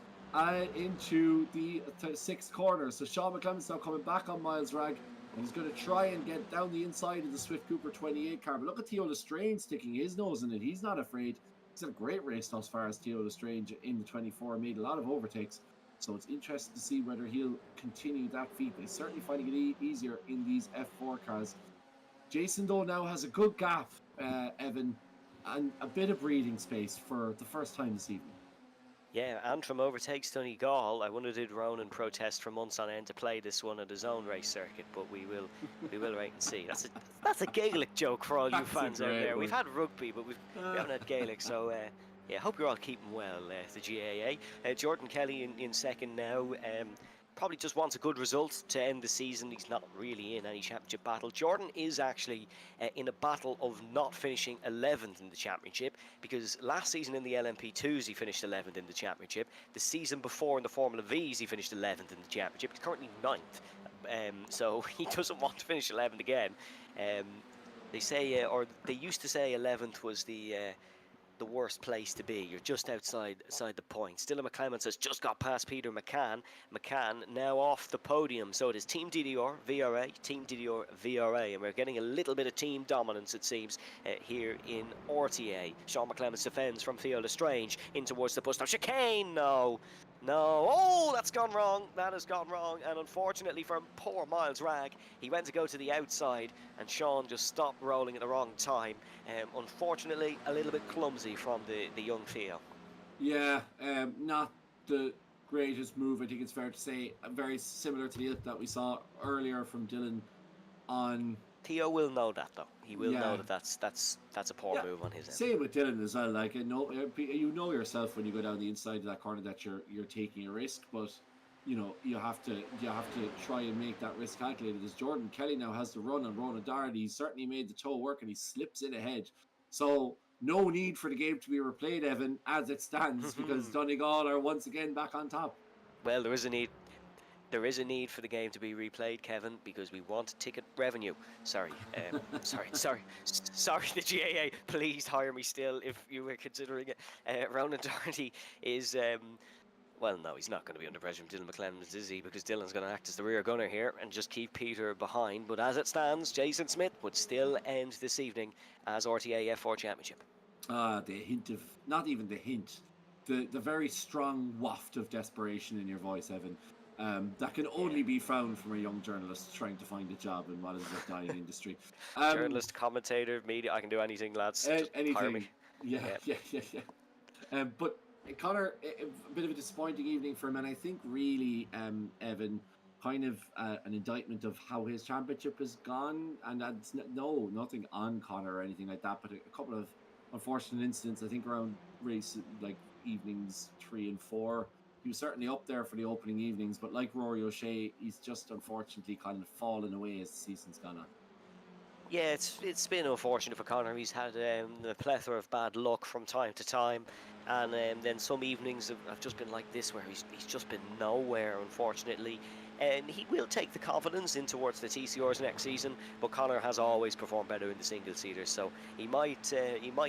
into the 6th corner. So Sean McClements now coming back on Miles Ragg, and he's going to try and get down the inside of the Swift Cooper 28 car. But look at Theo Lestrange sticking his nose in it. He's not afraid. He's had a great race thus far as Theo Lestrange in the 24, made a lot of overtakes. So it's interesting to see whether he'll continue that feat. He's certainly finding it easier in these F4 cars. Jason, though, now has a good gap, Evan, and a bit of breathing space for the first time this evening. Yeah, Antrim overtakes Donegal. I wonder did Ronan protest for months on end to play this one at his own race circuit, but we will wait and see. That's a Gaelic joke for all you fans out there. We've had rugby, but we haven't had Gaelic, so yeah, hope you're all keeping well, the GAA. Jordan Kelly in 2nd now. Probably just wants a good result to end the season. He's not really in any championship battle. Jordan is actually in a battle of not finishing 11th in the championship, because last season in the LMP2s he finished 11th in the championship. The season before in the Formula Vs he finished 11th in the championship. He's currently 9th, so he doesn't want to finish 11th again. They say, or they used to say 11th was the the worst place to be. You're just outside the points. Dylan McClements has just got past Peter McCann. McCann now off the podium. So it is Team DDR, VRA, Team DDR, VRA. And we're getting a little bit of team dominance, it seems, here in RTA. Sean McClements defends from Field of Strange in towards the bus stop. Chicane! No. Oh, that's gone wrong. That has gone wrong. And unfortunately for poor Miles Ragg, he went to go to the outside and Sean just stopped rolling at the wrong time. Unfortunately, a little bit clumsy from the young Theo. Yeah, not the greatest move, I think it's fair to say. Very similar to the ilk that we saw earlier from Dylan on... Theo will know that, though. He will know that that's a poor move on his end. Same with Dylan as well. Like, you know yourself when you go down the inside of that corner that you're taking a risk, but you know you have to try and make that risk calculated. As Jordan Kelly now has the run on Ronan Doherty, he's certainly made the toe work and he slips in ahead. So no need for the game to be replayed, Evan, as it stands, because Donegal are once again back on top. Well, there is a need. There is a need for the game to be replayed, Kevin, because we want ticket revenue. Sorry, sorry, the GAA. Please hire me still if you were considering it. Ronan Doherty is, well, no, he's not going to be under pressure from Dylan McClemens, is he? Because Dylan's going to act as the rear gunner here and just keep Peter behind. But as it stands, Jason Smith would still end this evening as RTA F4 Championship. The hint of, not even the hint, the very strong waft of desperation in your voice, Evan. That can only be found from a young journalist trying to find a job in what is a dying industry. Journalist, commentator, media, I can do anything, lads. Just hire me. Yeah. But Connor, a bit of a disappointing evening for him, and I think really, Evan, kind of an indictment of how his championship has gone, and that's nothing on Connor or anything like that, but a couple of unfortunate incidents, I think, around race, like evenings 3 and 4. He was certainly up there for the opening evenings, but like Rory O'Shea, he's just unfortunately kind of fallen away as the season's gone on. Yeah, it's been unfortunate for Connor. He's had a plethora of bad luck from time to time, and then some evenings have just been like this where he's just been nowhere, unfortunately. And he will take the confidence in towards the TCRs next season, but Connor has always performed better in the single-seaters, so he might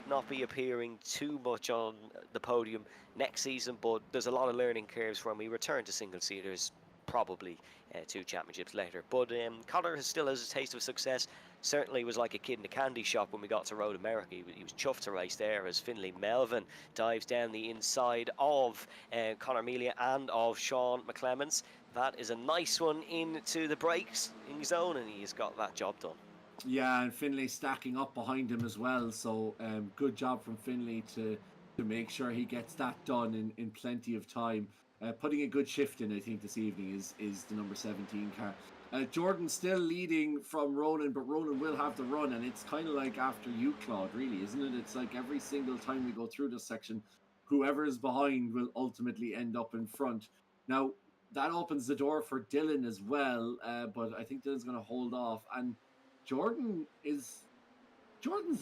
not be appearing too much on the podium next season, but there's a lot of learning curves when we return to single-seaters, probably 2 championships later. But Connor still has a taste of success. Certainly was like a kid in a candy shop when we got to Road America. He was chuffed to race there as Finlay Melvin dives down the inside of Conor Melia and of Sean McClements. That is a nice one into the braking zone, and he's got that job done. Yeah, and Finlay stacking up behind him as well. So good job from Finlay to make sure he gets that done in plenty of time. Putting a good shift in, I think, this evening is the number 17 car. Jordan still leading from Ronan, but Ronan will have the run, and it's kind of like after you, Claude, really, isn't it? It's like every single time we go through this section, whoever is behind will ultimately end up in front. Now, that opens the door for Dylan as well, but I think Dylan's going to hold off. And Jordan's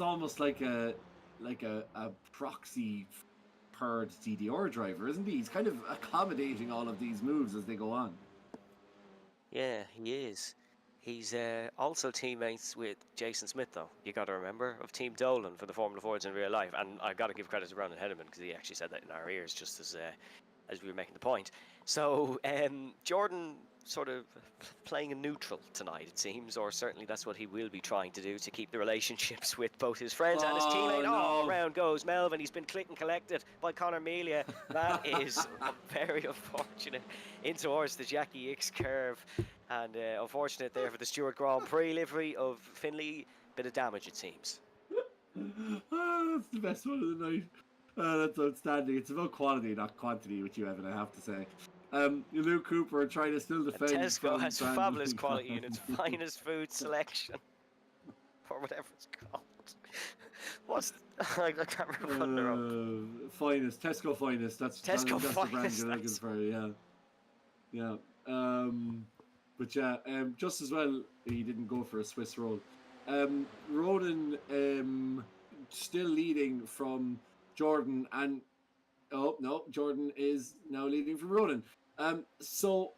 almost like a proxy Perd DDR driver, isn't he? He's kind of accommodating all of these moves as they go on. Yeah, he is. He's also teammates with Jason Smith, though. You got to remember, of Team Dolan for the Formula Fords in real life. And I've got to give credit to Ronan Hederman because he actually said that in our ears just as we were making the point. So Jordan sort of playing a neutral tonight, it seems, or certainly that's what he will be trying to do to keep the relationships with both his friends and his teammate. No. Oh, around goes Melvin. He's been click and collected by Conor Melia. That is very unfortunate. In towards the Jackie X curve, and unfortunate there for the Stewart Grand Prix livery of Finlay. Bit of damage, it seems. That's the best one of the night. That's outstanding. It's about quality, not quantity, with you, Evan, I have to say. Luke Cooper trying to still defend. Tesco has fabulous quality units, finest food selection, or whatever it's called. I can't remember what they're up. Finest, Tesco Finest. That's Tesco that's Finest. The brand you're looking for. Yeah. But yeah, just as well, he didn't go for a Swiss roll. Ronan still leading from Jordan, and Jordan is now leading from Ronan. So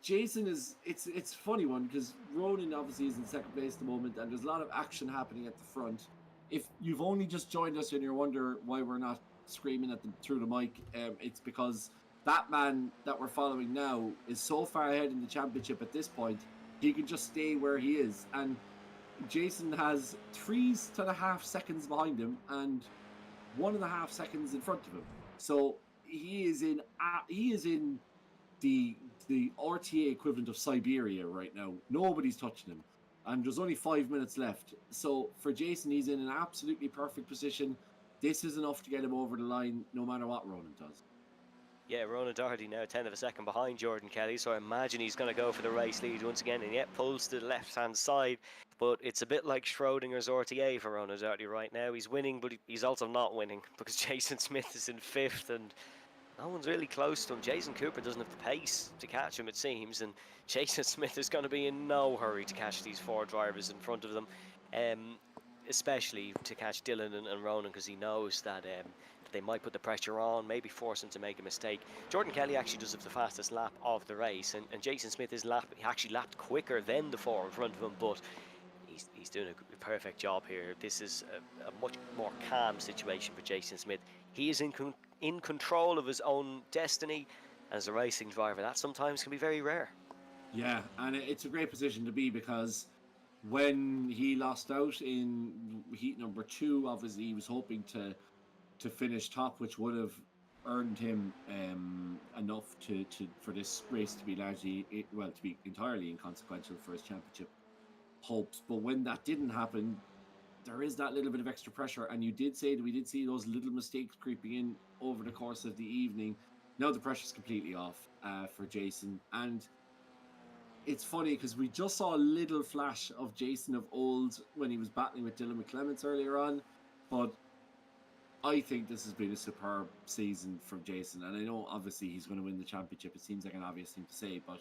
Jason is it's a funny one because Ronan obviously is in second place at the moment, and there's a lot of action happening at the front. if you've only just joined us and you wonder why we're not screaming at them through the mic, it's because that man that we're following now is so far ahead in the championship at this point, he can just stay where he is. And Jason has 3.5 seconds behind him and 1.5 seconds in front of him. So he is in the RTA equivalent of Siberia right now. Nobody's touching him. And there's only 5 minutes left. So for Jason, he's in an absolutely perfect position. This is enough to get him over the line, no matter what Ronan does. Yeah, Ronan Doherty now 10th of a second behind Jordan Kelly, so I imagine he's going to go for the race lead once again, and yet pulls to the left-hand side. But it's a bit like Schrodinger's RTA for Ronan Doherty right now. He's winning, but he's also not winning, because Jason Smith is in 5th, and no one's really close to him. Jason Cooper doesn't have the pace to catch him, it seems, and Jason Smith is going to be in no hurry to catch these 4 drivers in front of them, especially to catch Dylan and Ronan, because he knows that they might put the pressure on, maybe force him to make a mistake. Jordan Kelly actually does have the fastest lap of the race, and Jason Smith is actually lapped quicker than the 4 in front of him, but he's doing a perfect job here. This is a much more calm situation for Jason Smith. He is in control of his own destiny. As a racing driver, that sometimes can be very rare. Yeah, and it's a great position to be, because when he lost out in heat number 2, obviously he was hoping to finish top, which would have earned him enough for this race to be to be entirely inconsequential for his championship hopes. But when that didn't happen, there is that little bit of extra pressure, and we did see those little mistakes creeping in over the course of the evening. Now the pressure's completely off for Jason, and it's funny because we just saw a little flash of Jason of old when he was battling with Dylan McClements earlier on, but I think this has been a superb season from Jason, and I know obviously he's going to win the championship. It seems like an obvious thing to say, but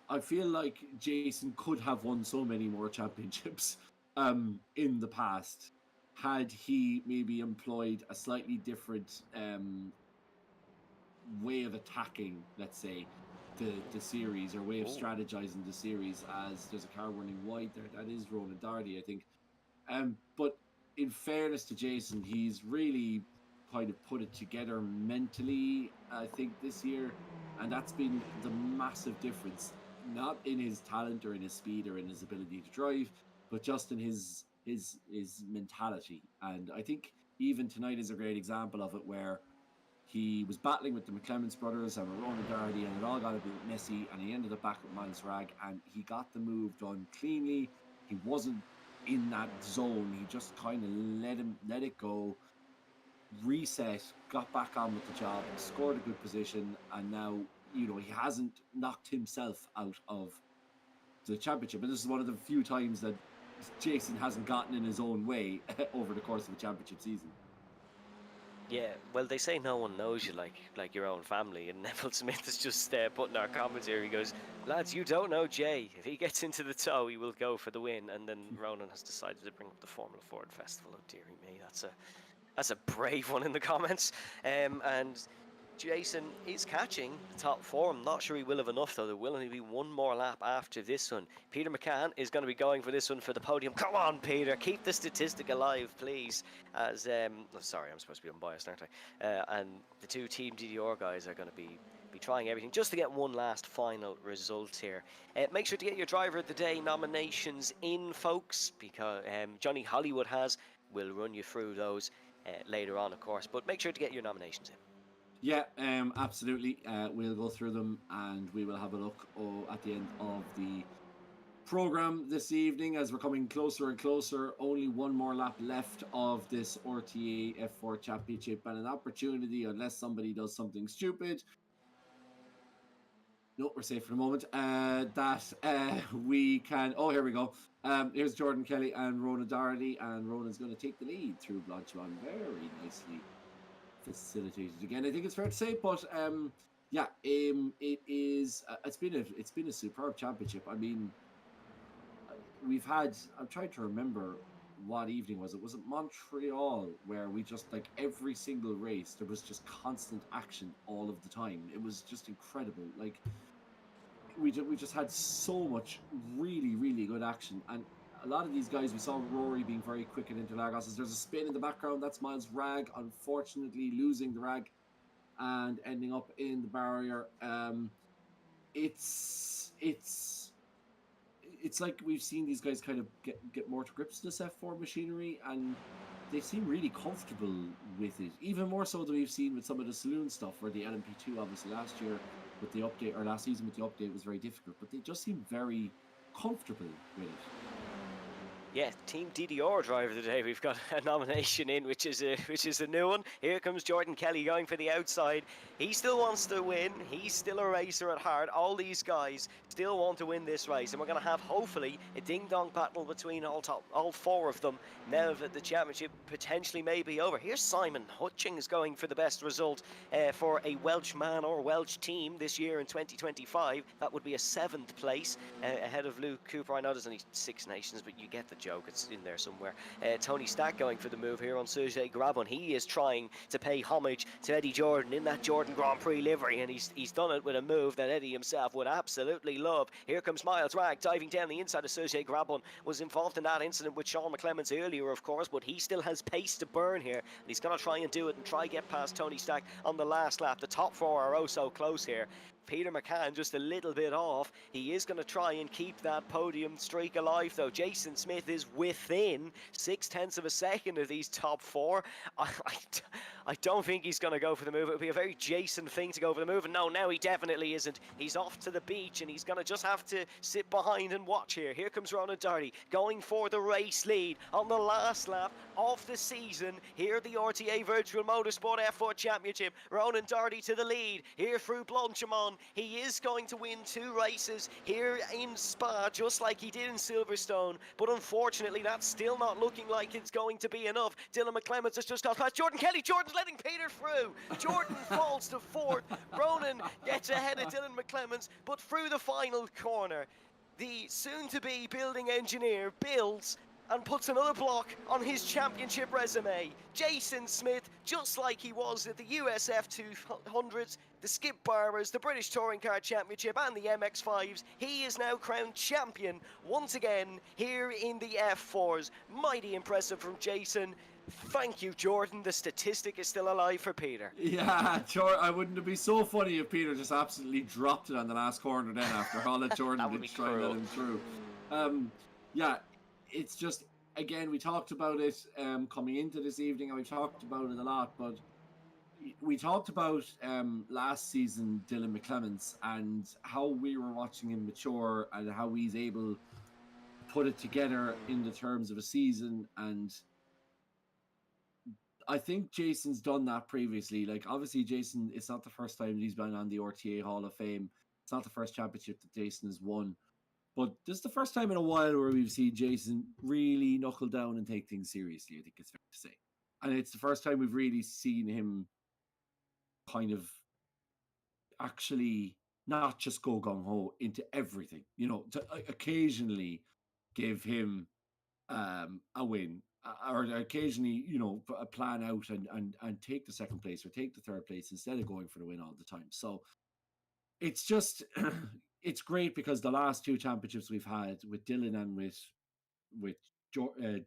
I feel like Jason could have won so many more championships in the past had he maybe employed a slightly different way of attacking, let's say, the series, or way of strategizing the series. As there's a car running wide there, that is Ronan Doherty, I think. But in fairness to Jason, he's really kind of put it together mentally, I think, this year, and that's been the massive difference. Not in his talent or in his speed or in his ability to drive, but just in his mentality. And I think even tonight is a great example of it, where he was battling with the McClements brothers and Ronan Doherty, and it all got a bit messy, and he ended up back with Miles Rag, and he got the move done cleanly. He wasn't in that zone. He just kind of let it go, reset, got back on with the job, scored a good position, and now, he hasn't knocked himself out of the championship. And this is one of the few times that Jason hasn't gotten in his own way over the course of a championship season. Yeah, well, they say no one knows you like your own family, and Neville Smith is just putting our comments here. He goes, lads, you don't know Jay. If he gets into the toe, he will go for the win. And then Ronan has decided to bring up the Formula Ford Festival. Oh, dearie me, that's a brave one in the comments. And Jason is catching the top 4. I'm not sure he will have enough, though. There will only be one more lap after this one. Peter McCann is going to be going for this one for the podium. Come on, Peter, keep the statistic alive, please. As sorry, I'm supposed to be unbiased, aren't I? And the 2 Team DDR guys are going to be trying everything just to get one last final result here. Make sure to get your Driver of the Day nominations in, folks, because Johnny Hollywood will run you through those later on, of course. But make sure to get your nominations in. Yeah, absolutely. We'll go through them, and we will have a look at the end of the program this evening, as we're coming closer and closer. Only one more lap left of this RTA F4 Championship, and an opportunity, unless somebody does something stupid. No, we're safe for the moment. That we can. Oh, here we go. Here's Jordan Kelly and Ronan Doherty, and Ronan's going to take the lead through Blanchimon very nicely facilitated again, I think it's fair to say. But it is. It's been a superb championship. I mean, we've had. I'm trying to remember what evening was it. Was it Montreal, where we just, like, every single race there was just constant action all of the time. It was just incredible. Like, we just had so much really, really good action. And a lot of these guys, we saw Rory being very quick at Interlagos. There's a spin in the background. That's Miles' rag, unfortunately losing the rag and ending up in the barrier. It's like we've seen these guys kind of get more to grips with this F4 machinery, and they seem really comfortable with it, even more so than we've seen with some of the saloon stuff, where the LMP2 obviously last year with the update, or last season with the update, was very difficult, but they just seem very comfortable with it. Yeah, Team DDR driver today. We've got a nomination in, which is a new one. Here comes Jordan Kelly going for the outside. He still wants to win. He's still a racer at heart. All these guys still want to win this race, and we're going to have hopefully a ding-dong battle between all four of them now that the championship potentially may be over. Here's Simon Hutchings going for the best result for a Welsh man or Welsh team this year in 2025. That would be a 7th place ahead of Luke Cooper. I know there's only 6 nations, but you get the joke. It's in there somewhere. Tony Stack going for the move here on Sergei Grabon. He is trying to pay homage to Eddie Jordan in that Jordan Grand Prix livery, and he's done it with a move that Eddie himself would absolutely love. Here comes Miles Rag diving down the inside of Sergei Grabon. Was involved in that incident with Sean McClemens earlier, of course, but he still has pace to burn here, and he's going to try and do it and try get past Tony Stack on the last lap. The top 4 are oh so close here. Peter McCann just a little bit off. He is going to try and keep that podium streak alive, though. Jason Smith is within 0.6 of a second of these top 4. I don't think he's going to go for the move. It would be a very Jason thing to go for the move, and no, now he definitely isn't. He's off to the beach, and he's going to just have to sit behind and watch here. Here comes Ronan Darty going for the race lead on the last lap of the season. Here the RTA Virtual Motorsport F4 Championship. Ronan Darty to the lead. Here through Blanchimont. He is going to win 2 races here in Spa, just like he did in Silverstone, but unfortunately that's still not looking like it's going to be enough. Dylan McClemens has just got past Jordan Kelly. Jordan's letting Peter through. Jordan falls to 4th. Ronan gets ahead of Dylan McClemens, but through the final corner, the soon-to-be building engineer builds and puts another block on his championship resume. Jason Smith, just like he was at the USF 200s, the Skip Barbers, the British Touring Car Championship and the MX-5s, he is now crowned champion once again here in the F4s. Mighty impressive from Jason. Thank you, Jordan. The statistic is still alive for Peter. Yeah, I wouldn't it be so funny if Peter just absolutely dropped it on the last corner then after all that Jordan did try and let him through. Yeah, it's just, again, we talked about it coming into this evening, and we've talked about it a lot, but we talked about last season Dylan McClemens and how we were watching him mature and how he's able to put it together in the terms of a season, and I think Jason's done that previously. Like, obviously Jason, it's not the first time he's been on the RTA Hall of Fame. It's not the first championship that Jason has won. But this is the first time in a while where we've seen Jason really knuckle down and take things seriously, I think it's fair to say. And it's the first time we've really seen him kind of actually not just go gung-ho into everything, you know, to occasionally give him a win, or occasionally, you know, plan out and take the 2nd place or take the 3rd place instead of going for the win all the time. So it's just... it's great because the last 2 championships we've had with Dylan and with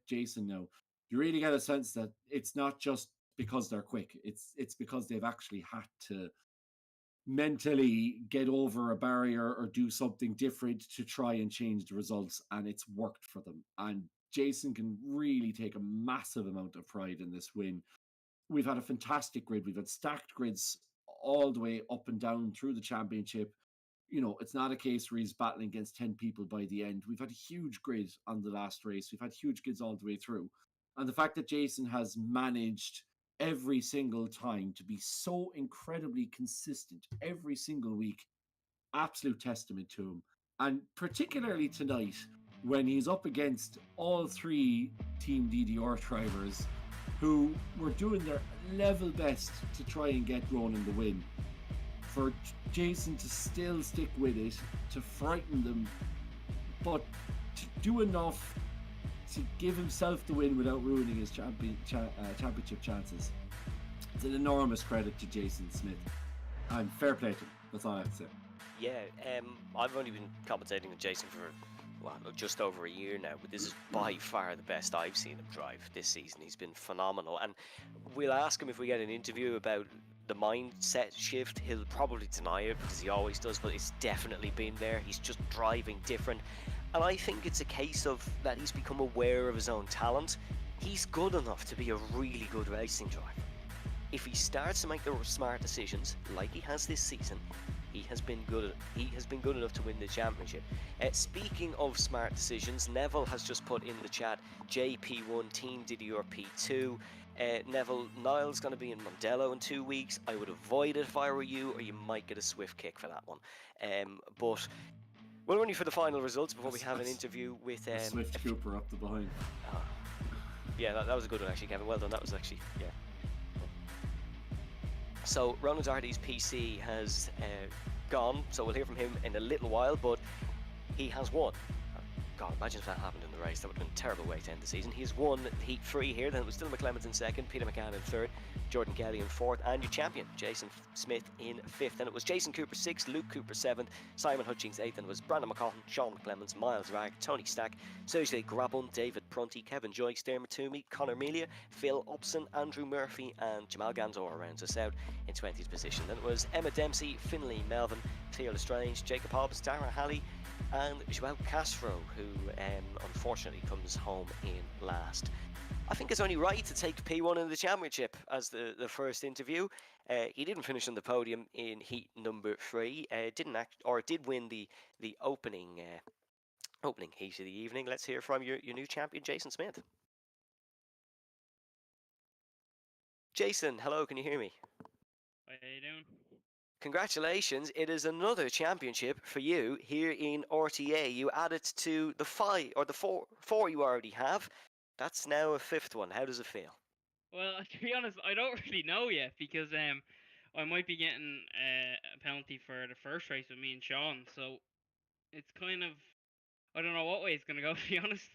Jason now, you really get a sense that it's not just because they're quick. It's because they've actually had to mentally get over a barrier or do something different to try and change the results, and it's worked for them. And Jason can really take a massive amount of pride in this win. We've had a fantastic grid. We've had stacked grids all the way up and down through the championship. You know, it's not a case where he's battling against 10 people by the end. We've had a huge grid on the last race. We've had huge grids all the way through. And the fact that Jason has managed every single time to be so incredibly consistent every single week, absolute testament to him. And particularly tonight, when he's up against all 3 Team DDR drivers who were doing their level best to try and get Ronan the win. For Jason to still stick with it, to frighten them, but to do enough to give himself the win without ruining his championship chances. It's an enormous credit to Jason Smith, and fair play to him. That's all I have to say. Yeah, I've only been commentating with Jason for just over a year now, but this is by far the best I've seen him drive this season. He's been phenomenal, and we'll ask him if we get an interview about the mindset shift. He'll probably deny it because he always does, but it's definitely been there. He's just driving different, and I think it's a case of that he's become aware of his own talent. He's good enough to be a really good racing driver. If he starts to make the smart decisions like he has this season, he has been good enough to win the championship. Speaking of smart decisions, Neville has just put in the chat JP1 Team Didier P2. Neville, Niall's going to be in Mondello in 2 weeks. I would avoid it if I were you, or you might get a swift kick for that one. But we'll run you for the final results before we have an interview with Swift Cooper up the behind. Yeah, that was a good one actually, Kevin. Well done. That was actually, yeah. So Ronan Doherty's PC has gone, so we'll hear from him in a little while, but he has won. God, imagine if that happened in the race. That would have been a terrible way to end the season. He's won Heat 3 here. Then it was still McClemens in second, Peter McCann in third, Jordan Kelly in fourth, and your champion, Jason Smith, in fifth. Then it was Jason Cooper sixth, Luke Cooper seventh, Simon Hutchings eighth, and it was Brandon McCaughton, Sean McClemens, Miles Ragg, Tony Stack, Sergey Grabun, David Prunty, Kevin Joyce, Dermot Toomey, Connor Melia, Phil Upson, Andrew Murphy, and Jamal Ganzor rounds us out in 20th position. Then it was Emma Dempsey, Finlay Melvin, Theo Lestrange, Jacob Hobbs, Dara Halley, and Joao Castro, who unfortunately comes home in last. I think it's only right to take P1 in the championship as the first interview. He didn't finish on the podium in heat number 3. Did win the opening heat of the evening. Let's hear from your new champion, Jason Smith. Jason, hello, can you hear me? How you doing? Congratulations, it is another championship for you here in RTA. You added to the 5 or the four you already have. That's now a 5th one. How does it feel? Well, to be honest, I don't really know yet because I might be getting a penalty for the first race with me and Sean. So it's kind of, I don't know what way it's gonna go. To be honest,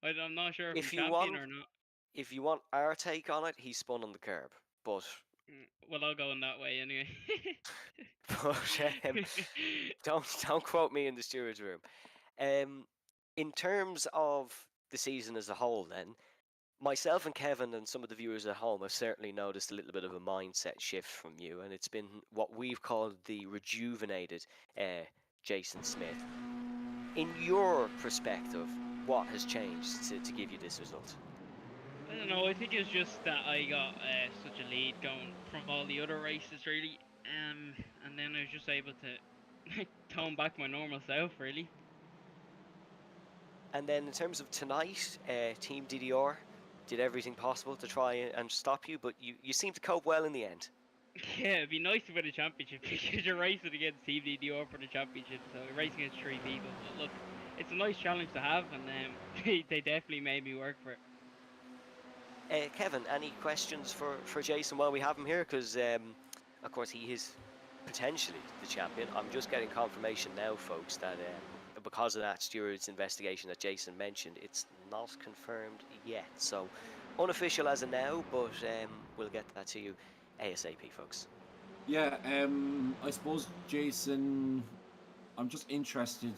I'm not sure if I'm champion or not. If you want our take on it, he spun on the curb, but. Well, I'll go in that way anyway. But don't quote me in the steward's room. In terms of the season as a whole, then myself and Kevin and some of the viewers at home have certainly noticed a little bit of a mindset shift from you, and it's been what we've called the rejuvenated Jason Smith. In your perspective, what has changed to give you this result? I don't know, I think it's just that I got such a lead going from all the other races, really, and then I was just able to tone back my normal self, really. And then in terms of tonight, Team DDR did everything possible to try and stop you, but you seem to cope well in the end. Yeah, it'd be nice to win a championship because you're racing against Team DDR for the championship, so you're racing against 3 people. But look, it's a nice challenge to have, and they definitely made me work for it. Kevin, any questions for Jason while we have him here? Because, of course, he is potentially the champion. I'm just getting confirmation now, folks, that because of that steward's investigation that Jason mentioned, it's not confirmed yet. So, unofficial as of now, but we'll get that to you ASAP, folks. Yeah, I suppose, Jason, I'm just interested.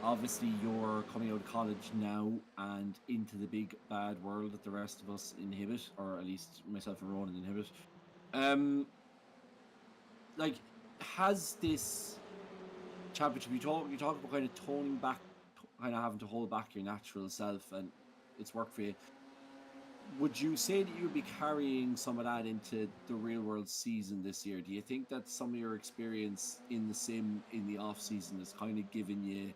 Obviously, you're coming out of college now and into the big bad world that the rest of us inhibit, or at least myself and Ronan inhibit. Like, has this championship, you talk about kind of toning back, kind of having to hold back your natural self, and it's worked for you. Would you say that you would be carrying some of that into the real world season this year? Do you think that some of your experience in the sim in the off season has kind of given you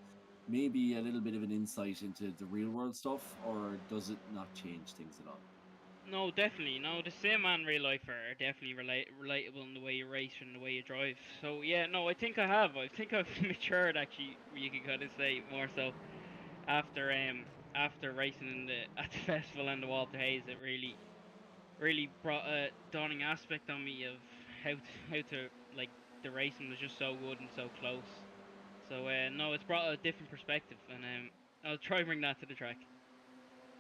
maybe a little bit of an insight into the real world stuff, or does it not change things at all? No, definitely. No, the sim and real life are definitely relatable in the way you race and the way you drive. So yeah, no, I think I have. I think I've matured, actually. You could kind of say more so after racing at the festival and the Walter Hayes. It really brought a dawning aspect on me of how to like, the racing was just so good and so close. So no, it's brought a different perspective, and I'll try and bring that to the track.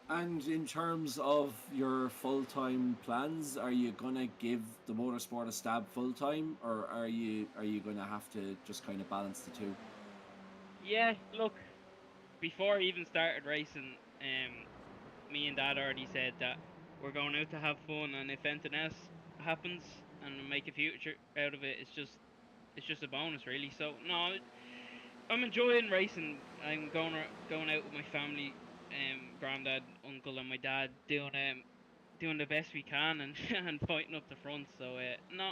And in terms of your full-time plans, are you gonna give the motorsport a stab full-time, or are you gonna have to just kind of balance the two? Yeah, look, before I even started racing, me and Dad already said that we're going out to have fun, and if anything else happens and make a future out of it, it's just a bonus, really. So no, I'm enjoying racing. I'm going out with my family, granddad, uncle, and my dad, doing the best we can and and fighting up the front. So no,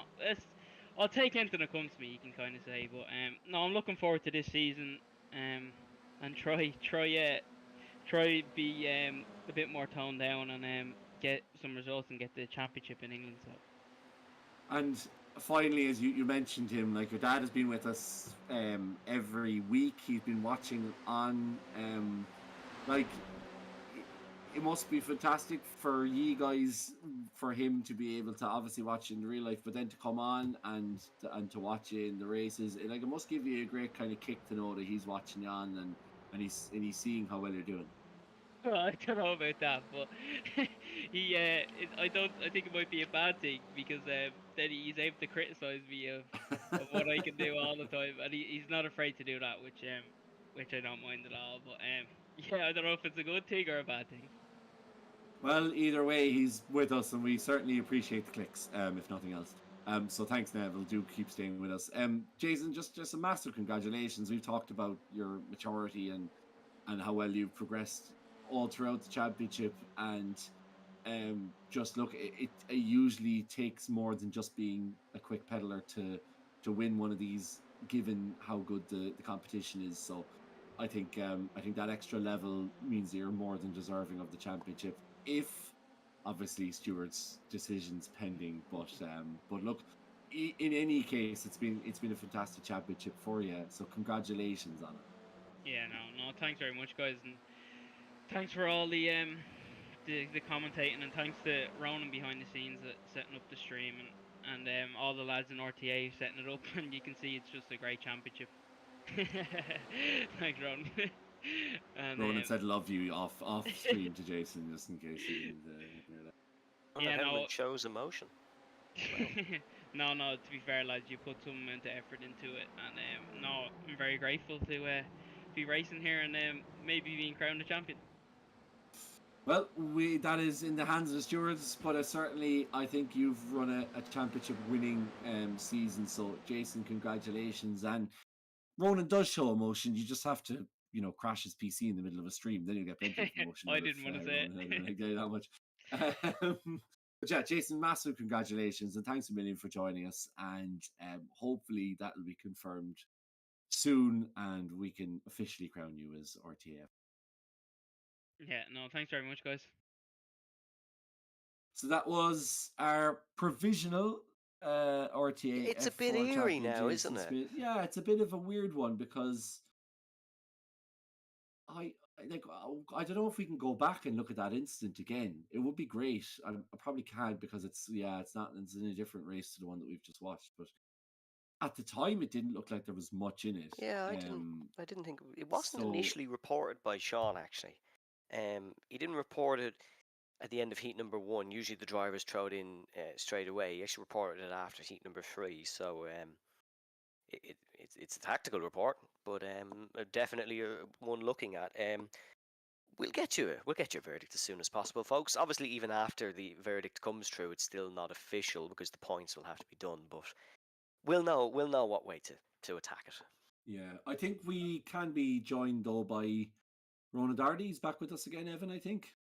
I'll take anything that comes to me. You can kind of say, but no, I'm looking forward to this season. And try be a bit more toned down and get some results and get the championship in England. So And finally, as you mentioned him, like your dad has been with us every week. He's been watching on, like it must be fantastic for you guys, for him to be able to obviously watch in real life, but then to come on and to watch you in the races. Like it must give you a great kind of kick to know that he's watching you on and he's seeing how well you're doing. I don't know about that, but I think it might be a bad thing because then he's able to criticize me of what I can do all the time, and he's not afraid to do that, which I don't mind at all. But yeah, I don't know if it's a good thing or a bad thing. Well, either way, he's with us, and we certainly appreciate the clicks, if nothing else. So thanks, Neville. Do keep staying with us. Jason, just a massive congratulations. We've talked about your maturity and how well you've progressed all throughout the championship, and just look, it usually takes more than just being a quick peddler to win one of these, given how good the competition is. So I think that extra level means that you're more than deserving of the championship, if obviously Stewart's decisions pending. But look, in any case, it's been a fantastic championship for you. So congratulations on it. Yeah, no, thanks very much, guys, and thanks for all the commentating, and thanks to Ronan behind the scenes setting up the stream, and all the lads in RTA setting it up, and you can see it's just a great championship. Thanks, Ronan. And Ronan said love you off stream to Jason, just in case he didn't hear that. yeah, no. Hederman shows emotion. No, to be fair, lads, you put some amount of effort into it, and no, I'm very grateful to be racing here and maybe being crowned a champion. Well, that is in the hands of the stewards, but certainly I think you've run a championship winning season. So, Jason, congratulations. And Ronan does show emotion. You just have to, crash his PC in the middle of a stream. Then you get plenty of emotion. I didn't want to say it. I get it that much. But yeah, Jason, massive congratulations and thanks a million for joining us. And hopefully that will be confirmed soon and we can officially crown you as RTA. Yeah, no, thanks very much, guys. So that was our provisional RTA. It's a F4 bit eerie champion, now, Jason isn't it? Smith. Yeah, it's a bit of a weird one because I don't know if we can go back and look at that incident again. It would be great. I probably can't because it's in a different race to the one that we've just watched. But at the time, it didn't look like there was much in it. Yeah, I didn't think it wasn't so- initially reported by Sean actually. He didn't report it at the end of heat number 1. Usually the drivers throw it in straight away. He actually reported it after heat number 3. So it's a tactical report, but definitely one looking at. We'll get you a verdict as soon as possible, folks. Obviously, even after the verdict comes through, it's still not official because the points will have to be done. But we'll know what way to attack it. Yeah, I think we can be joined though by Ronan Dardy. He's back with us again, Evan, I think.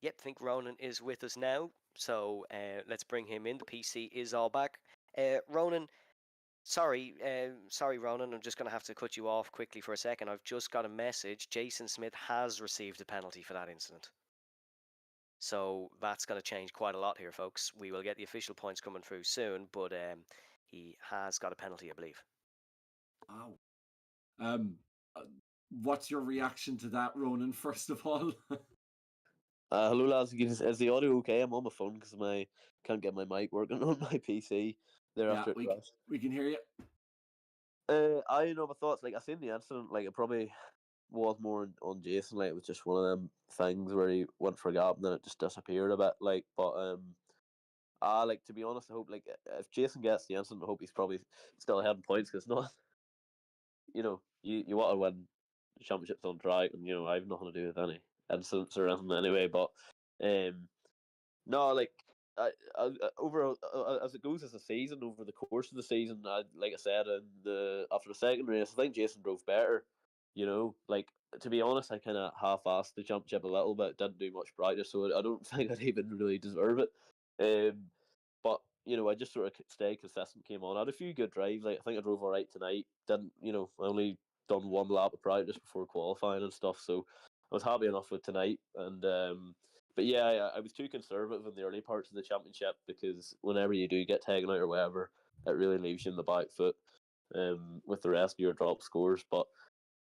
Yep, I think Ronan is with us now. So let's bring him in. The PC is all back. Ronan, sorry, Ronan. I'm just going to have to cut you off quickly for a second. I've just got a message. Jason Smith has received a penalty for that incident. So that's going to change quite a lot here, folks. We will get the official points coming through soon, but he has got a penalty, I believe. Wow. What's your reaction to that, Ronan, first of all? Hello lads, is the audio okay? I'm on my phone because I can't get my mic working on my PC. Thereafter, we can hear you. I know my thoughts. Like I seen the incident, like it probably was more on Jason. Like it was just one of them things where he went for a gap and then it just disappeared a bit. Like, but like to be honest, I hope like if Jason gets the incident, I hope he's probably still ahead in points because not. you want to win championships on track, and I've nothing to do with any incidents or anything anyway. But no, like over as it goes as a season, over the course of the season, like I said, after the second race, I think Jason drove better. Like to be honest, I kind of half-assed the championship a little bit. Didn't do much practice, so I don't think I'd even really deserve it. But I just sort of stayed consistent. Came on, I had a few good drives. Like I think I drove all right tonight. Didn't I only done one lap of practice before qualifying and stuff, so I was happy enough with tonight. And but yeah, I was too conservative in the early parts of the championship, because whenever you do get taken out or whatever, it really leaves you in the back foot with the rest of your drop scores. But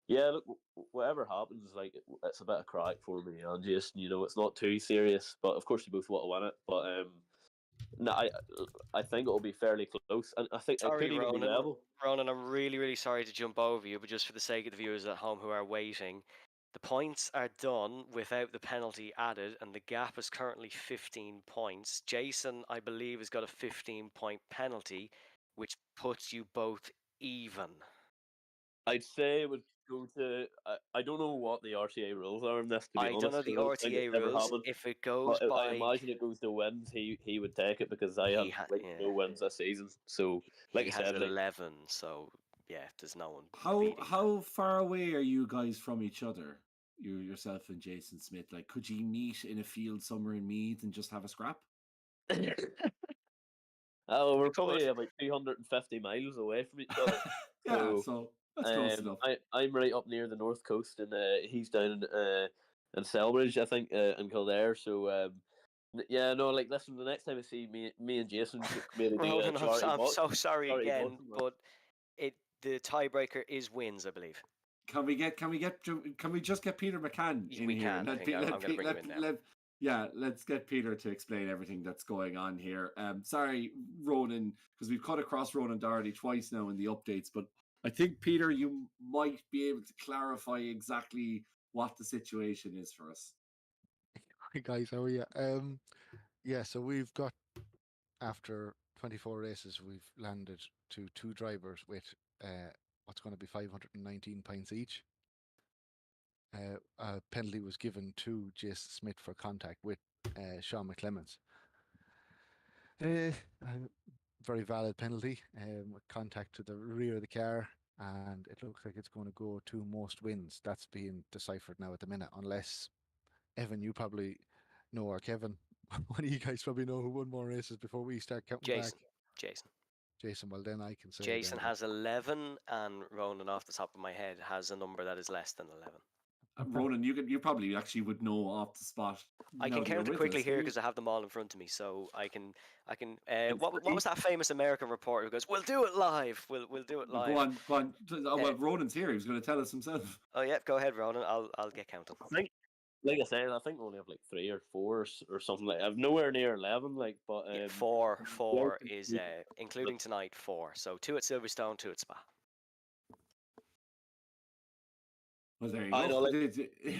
yeah, look, whatever happens, like it's a bit of crack for me and Jason. It's not too serious, but of course you both want to win it. But no, I think it'll be fairly close, and I think it could even be level. Ronan, I'm really, really sorry to jump over you, but just for the sake of the viewers at home who are waiting, the points are done without the penalty added, and the gap is currently 15 points. Jason, I believe, has got a 15-point penalty, which puts you both even. I'd say it would go to. I don't know what the RTA rules are in this. To be honest, I don't know the RTA rules. If it goes but by, I imagine it goes to wins. He would take it, because I have no wins this season. So like he I said, has 11. So yeah, there's no one. How far away are you guys from each other? Yourself and Jason Smith. Like, could you meet in a field somewhere in Meath and just have a scrap? Oh, we're probably about 250 miles away from each other. Yeah, so that's close enough. I'm right up near the north coast, and he's down in Selbridge, I think, in Kildare. So yeah, no, like listen, the next time I see me and Jason should maybe do Ronan, I'm so sorry again, boxing, but the tiebreaker is wins, I believe. Can we just get Peter McCann in we here? Can. I'm going to bring him in now. Yeah, let's get Peter to explain everything that's going on here. Sorry, Ronan, because we've cut across Ronan Doherty twice now in the updates, but I think, Peter, you might be able to clarify exactly what the situation is for us. Hey guys, how are you? Yeah, so we've got, after 24 races, we've landed to 2 drivers with what's going to be 519 points each. A penalty was given to Jason Smith for contact with Sean McClemens. Very valid penalty, contact to the rear of the car, and it looks like it's going to go to most wins. That's being deciphered now at the minute, unless Evan, you probably know, or Kevin, one of you guys probably know who won more races before we start counting back. Jason, well then I can say Jason has 11, and Ronan, off the top of my head, has a number that is less than 11. Ronan, you probably actually would know off the spot. I can count it quickly here because I have them all in front of me, so I can. What was that famous American reporter who goes, "We'll do it live. We'll do it live." Go on. Well, Ronan's here. He was going to tell us himself. Oh yeah, go ahead, Ronan. I'll get counting. Like I said, I think we only have like 3 or 4 or something like. I've nowhere near 11, like, but yeah, four is including tonight 4. So 2 at Silverstone, 2 at Spa. Well, there you go.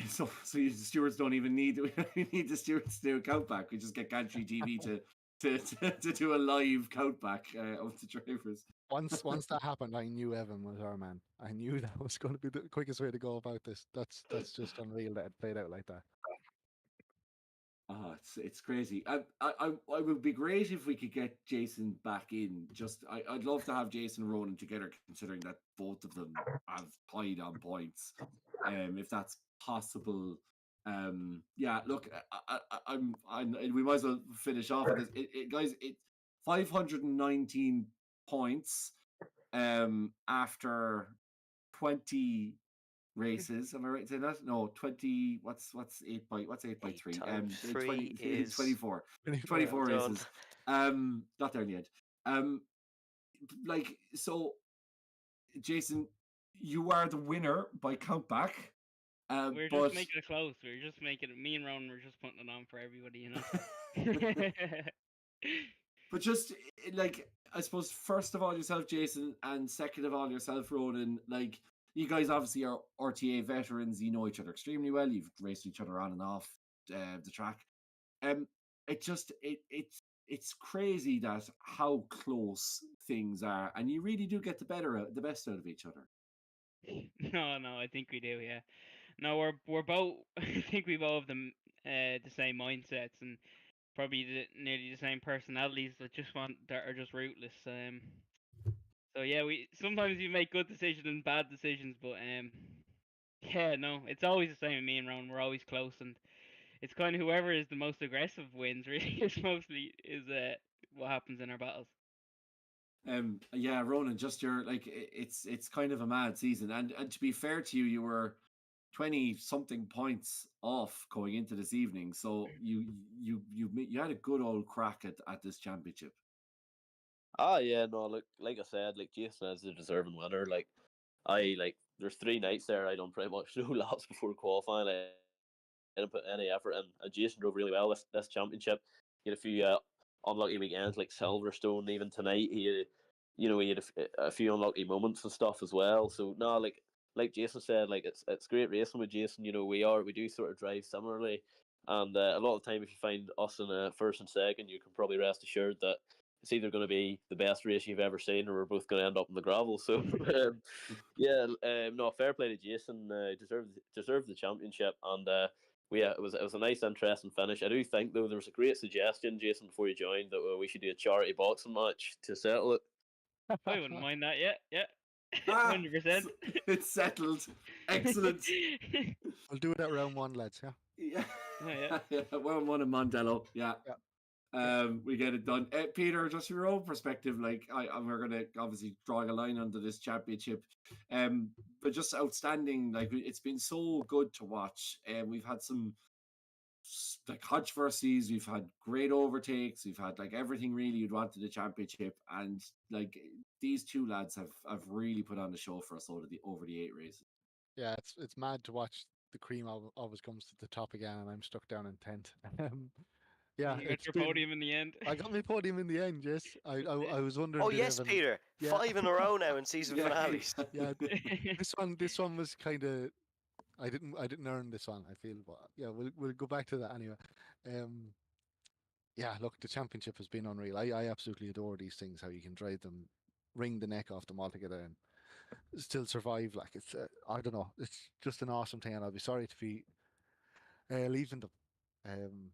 So the stewards don't even need the stewards to do a count back. We just get Gantry TV to do a live count back of the drivers. Once that happened, I knew Evan was our man. I knew that was going to be the quickest way to go about this. That's just unreal that it played out like that. Oh, it's crazy. I would be great if we could get Jason back in. I'd love to have Jason and Ronan together, considering that both of them have tied on points. If that's possible. Yeah, look, we might as well finish off with this. Guys, it's 519 points after 20 races. Am I right in saying that? No, 20. What's 8 by 3? 3 is 24. 24 races. Not there in the end. Like, so, Jason, you are the winner by count back. We're just making it close. We're just making it. Me and Ronan were just putting it on for everybody, But just like, I suppose, first of all yourself, Jason, and second of all yourself, Ronan. Like, you guys obviously are RTA veterans. You know each other extremely well. You've raced each other on and off the track. It's crazy that how close things are, and you really do get the best out of each other. No, I think we do. Yeah. No, we're both. I think we both have the same mindsets and probably nearly the same personalities that are just rootless. So yeah, we sometimes we make good decisions and bad decisions, but yeah, no, it's always the same with me and Ron. We're always close, and it's kind of whoever is the most aggressive wins. Really, is what happens in our battles. Yeah, Ronan, just your it's kind of a mad season, and to be fair to you, you were 20 something points off going into this evening, so you had a good old crack at this championship. Ah, yeah, no, like I said, like Jason is the deserving winner. There's 3 nights there. I done pretty much no laps before qualifying. I didn't put any effort in, and Jason drove really well this championship. He had a few unlucky weekends, like Silverstone. Even tonight, he had a few unlucky moments and stuff as well. So no, like Jason said, like it's great racing with Jason. We do sort of drive similarly, and a lot of the time, if you find us in first and second, you can probably rest assured that it's either going to be the best race you've ever seen, or we're both going to end up in the gravel. So, yeah, no, fair play to Jason. Deserved the championship, and it was a nice, interesting finish. I do think though there was a great suggestion, Jason, before you joined, that we should do a charity boxing match to settle it. I wouldn't mind that. Yeah, Ah, 100%. it's settled. Excellent. We'll do it at round 1, lads. Yeah. Yeah. Oh, yeah. Yeah, well, one in Mondello. Yeah. Yeah. We get it done. Peter, just your own perspective, like we're gonna obviously drawing a line under this championship, but just outstanding. Like it's been so good to watch, and we've had some like controversies, we've had great overtakes, we've had like everything really you'd want in the championship, and like these two lads have really put on the show for us over the 8 races. Yeah, it's mad to watch. The cream always comes to the top again, and I'm stuck down in 10th. Yeah, You got your podium in the end. I got my podium in the end. Yes, I was wondering. Oh yes, Peter, Yeah. 5 in a row now in season Yeah, finales. Yeah, this one was kind of. I didn't earn this one. I feel, but yeah, we'll go back to that anyway. Yeah, look, the championship has been unreal. I absolutely adore these things. How you can drive them, wring the neck off them altogether, and still survive. Like it's, I don't know, it's just an awesome thing, and I'll be sorry to be leaving them.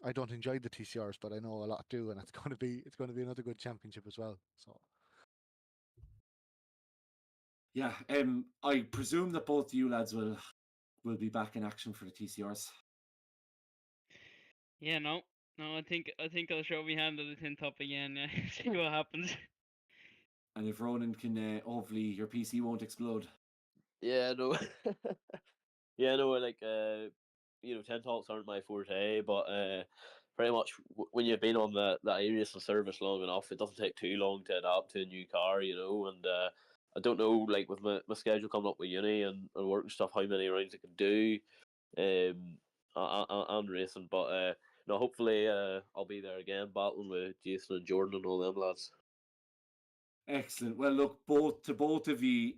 I don't enjoy the TCRs, but I know a lot do, and it's going to be another good championship as well. So Yeah, I presume that both you lads will be back in action for the TCRs. Yeah, no, I think I'll show me hand at the tin top again. See what happens. And if Ronan can, hopefully your PC won't explode. Yeah, no. Yeah, no, like ten tops aren't my forte, but pretty much when you've been on that iRacing service long enough, it doesn't take too long to adapt to a new car, and I don't know, like with my schedule coming up with uni and work and stuff, how many rounds I can do, and racing, but no, hopefully I'll be there again, battling with Jason and Jordan and all them lads. Excellent. Well, look, both of you.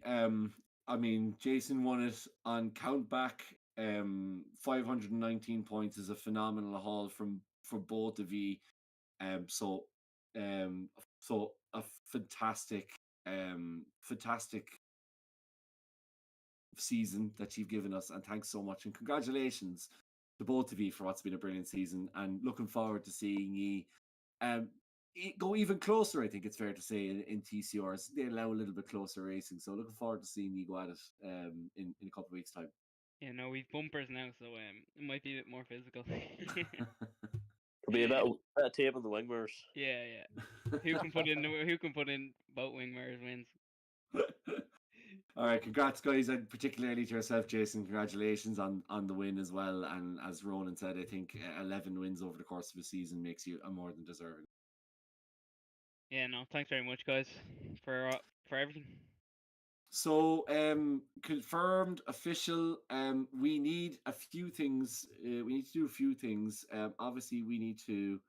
I mean, Jason won it on count back. 519 points is a phenomenal haul from both of you. So a fantastic season that you've given us, and thanks so much, and congratulations to both of you for what's been a brilliant season, and looking forward to seeing you go even closer. I think it's fair to say in TCRs they allow a little bit closer racing, so looking forward to seeing you go at it in a couple of weeks' time. Yeah, no, we've bumpers now, so it might be a bit more physical. Could be a bit of tape on the wing mirrors. Yeah. Who can put in both wing mirrors wins. All right, congrats guys, and particularly to yourself, Jason. Congratulations on the win as well. And as Ronan said, I think 11 wins over the course of a season makes you a more than deserving. Yeah, no, thanks very much, guys, for everything. So, confirmed, official. We need a few things. We need to do a few things. Obviously, we need to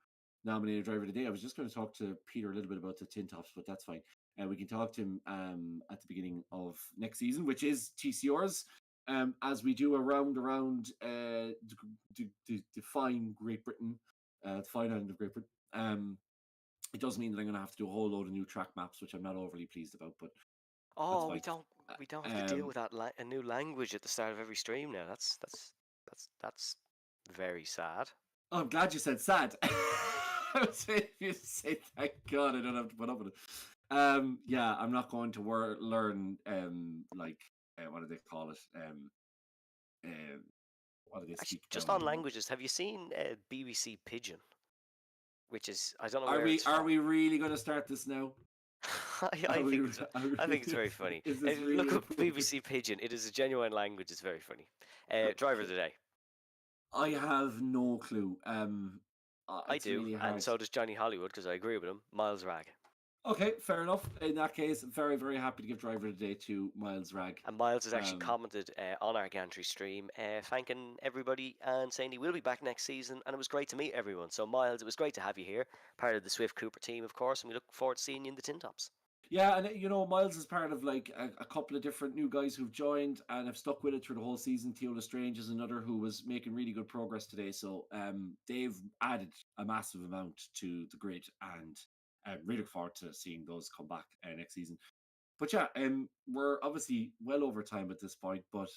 nominate a driver today. I was just going to talk to Peter a little bit about the tin tops, but that's fine. We can talk to him at the beginning of next season, which is TCRs. As we do a round around the fine Great Britain, the fine island of Great Britain. It does mean that I'm going to have to do a whole load of new track maps, which I'm not overly pleased about, but Oh, we fine. don't have to deal Um, with that a new language at the start of every stream now. That's very sad. Oh, I'm glad you said sad. I was waiting for you to say thank God I don't have to put up with it. Yeah, I'm not going to learn like what do they call it? Um, what do they Actually, speak just down on in? languages, have you seen BBC Pigeon? Which is I don't know Are where we it's are from. we really going to start this now? I Are we? think it's I think it's very funny. Is this Look really up appropriate? BBC Pigeon. It is a genuine language. It's very funny. Driver of the day. I have no clue. I It's do, really and hard. so does Johnny Hollywood because I agree with him. Miles Rag. Okay, fair enough. In that case, very, very happy to give driver of the day to Miles Rag. And Miles has actually Um, commented on our gantry stream, thanking everybody and saying he will be back next season. And it was great to meet everyone. So, Miles, it was great to have you here, part of the Swift Cooper team, of course. And we look forward to seeing you in the Tin Tops. Yeah, and you know, Miles is part of like a couple of different new guys who've joined and have stuck with it through the whole season. Teola Strange is another who was making really good progress today. So they've added a massive amount to the grid, and really look forward to seeing those come back next season. But yeah, we're obviously well over time at this point. But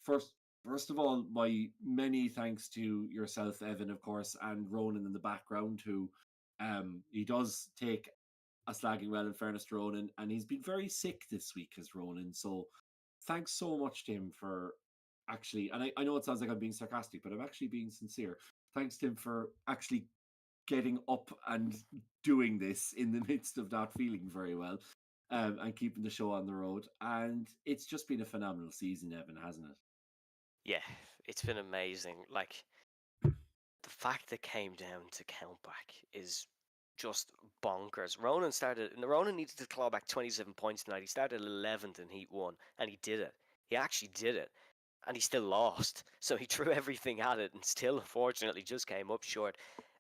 first of all, my many thanks to yourself, Evan, of course, and Ronan in the background, who he does take a slagging well in fairness to Ronan, and he's been very sick this week as Ronan. So thanks so much to him for actually, and I know it sounds like I'm being sarcastic, but I'm actually being sincere. Thanks to him for actually getting up and doing this in the midst of not feeling very well, and keeping the show on the road. And it's just been a phenomenal season, Evan, hasn't it? Yeah, it's been amazing. Like, the fact that came down to countback is just bonkers. Ronan needed to claw back 27 points tonight. He started 11th in Heat 1, and he did it. He actually did it. And he still lost. So he threw everything at it and still, unfortunately, just came up short.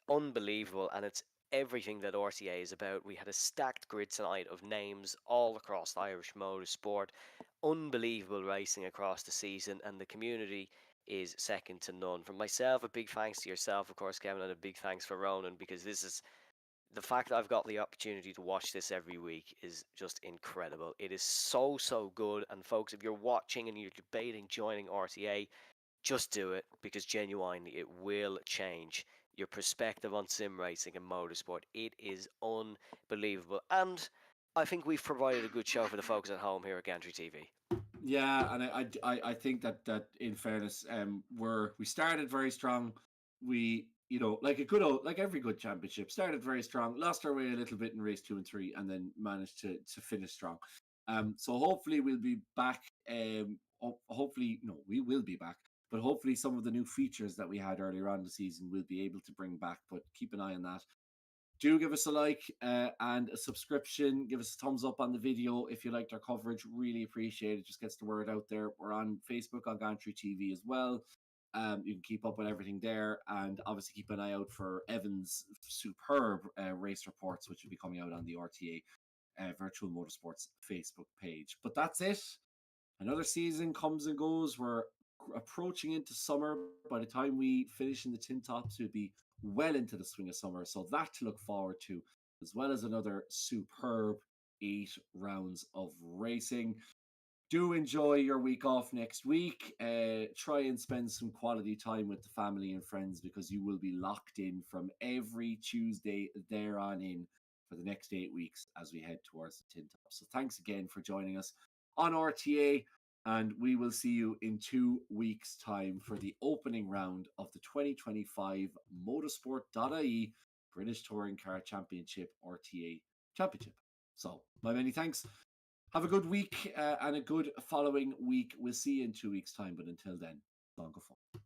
Unbelievable. And it's everything that RTA is about. We had a stacked grid tonight of names all across the Irish motorsport. Unbelievable racing across the season, and the community is second to none. From myself, a big thanks to yourself, of course, Kevin, and a big thanks for Ronan, because this is the fact that I've got the opportunity to watch this every week is just incredible. It is so, so good. And folks, if you're watching and you're debating joining RTA, just do it, because genuinely it will change your perspective on sim racing and motorsport. It is unbelievable. And I think we've provided a good show for the folks at home here at Gantry TV. Yeah, and I think that in fairness, we started very strong. We, you know, like a good old, like every good championship, started very strong, lost our way a little bit in race 2 and 3, and then managed to finish strong. So hopefully we'll be back. Hopefully, no, we will be back. But hopefully some of the new features that we had earlier on in the season we'll be able to bring back. But keep an eye on that. Do give us a like and a subscription. Give us a thumbs up on the video if you liked our coverage. Really appreciate it. Just gets the word out there. We're on Facebook on Gantry TV as well. You can keep up with everything there, and obviously keep an eye out for Evan's superb race reports, which will be coming out on the RTA Virtual Motorsports Facebook page. But that's it. Another season comes and goes. We're approaching into summer. By the time we finish in the Tin Tops, we'll be well into the swing of summer. So that to look forward to, as well as another superb 8 rounds of racing. Do enjoy your week off next week. Try and spend some quality time with the family and friends, because you will be locked in from every Tuesday there on in for the next 8 weeks as we head towards the Tin Top. So thanks again for joining us on RTA, and we will see you in 2 weeks' time for the opening round of the 2025 Motorsport.ie British Touring Car Championship RTA Championship. So, my many thanks. Have a good week and a good following week. We'll see you in 2 weeks' time. But until then, long go forward.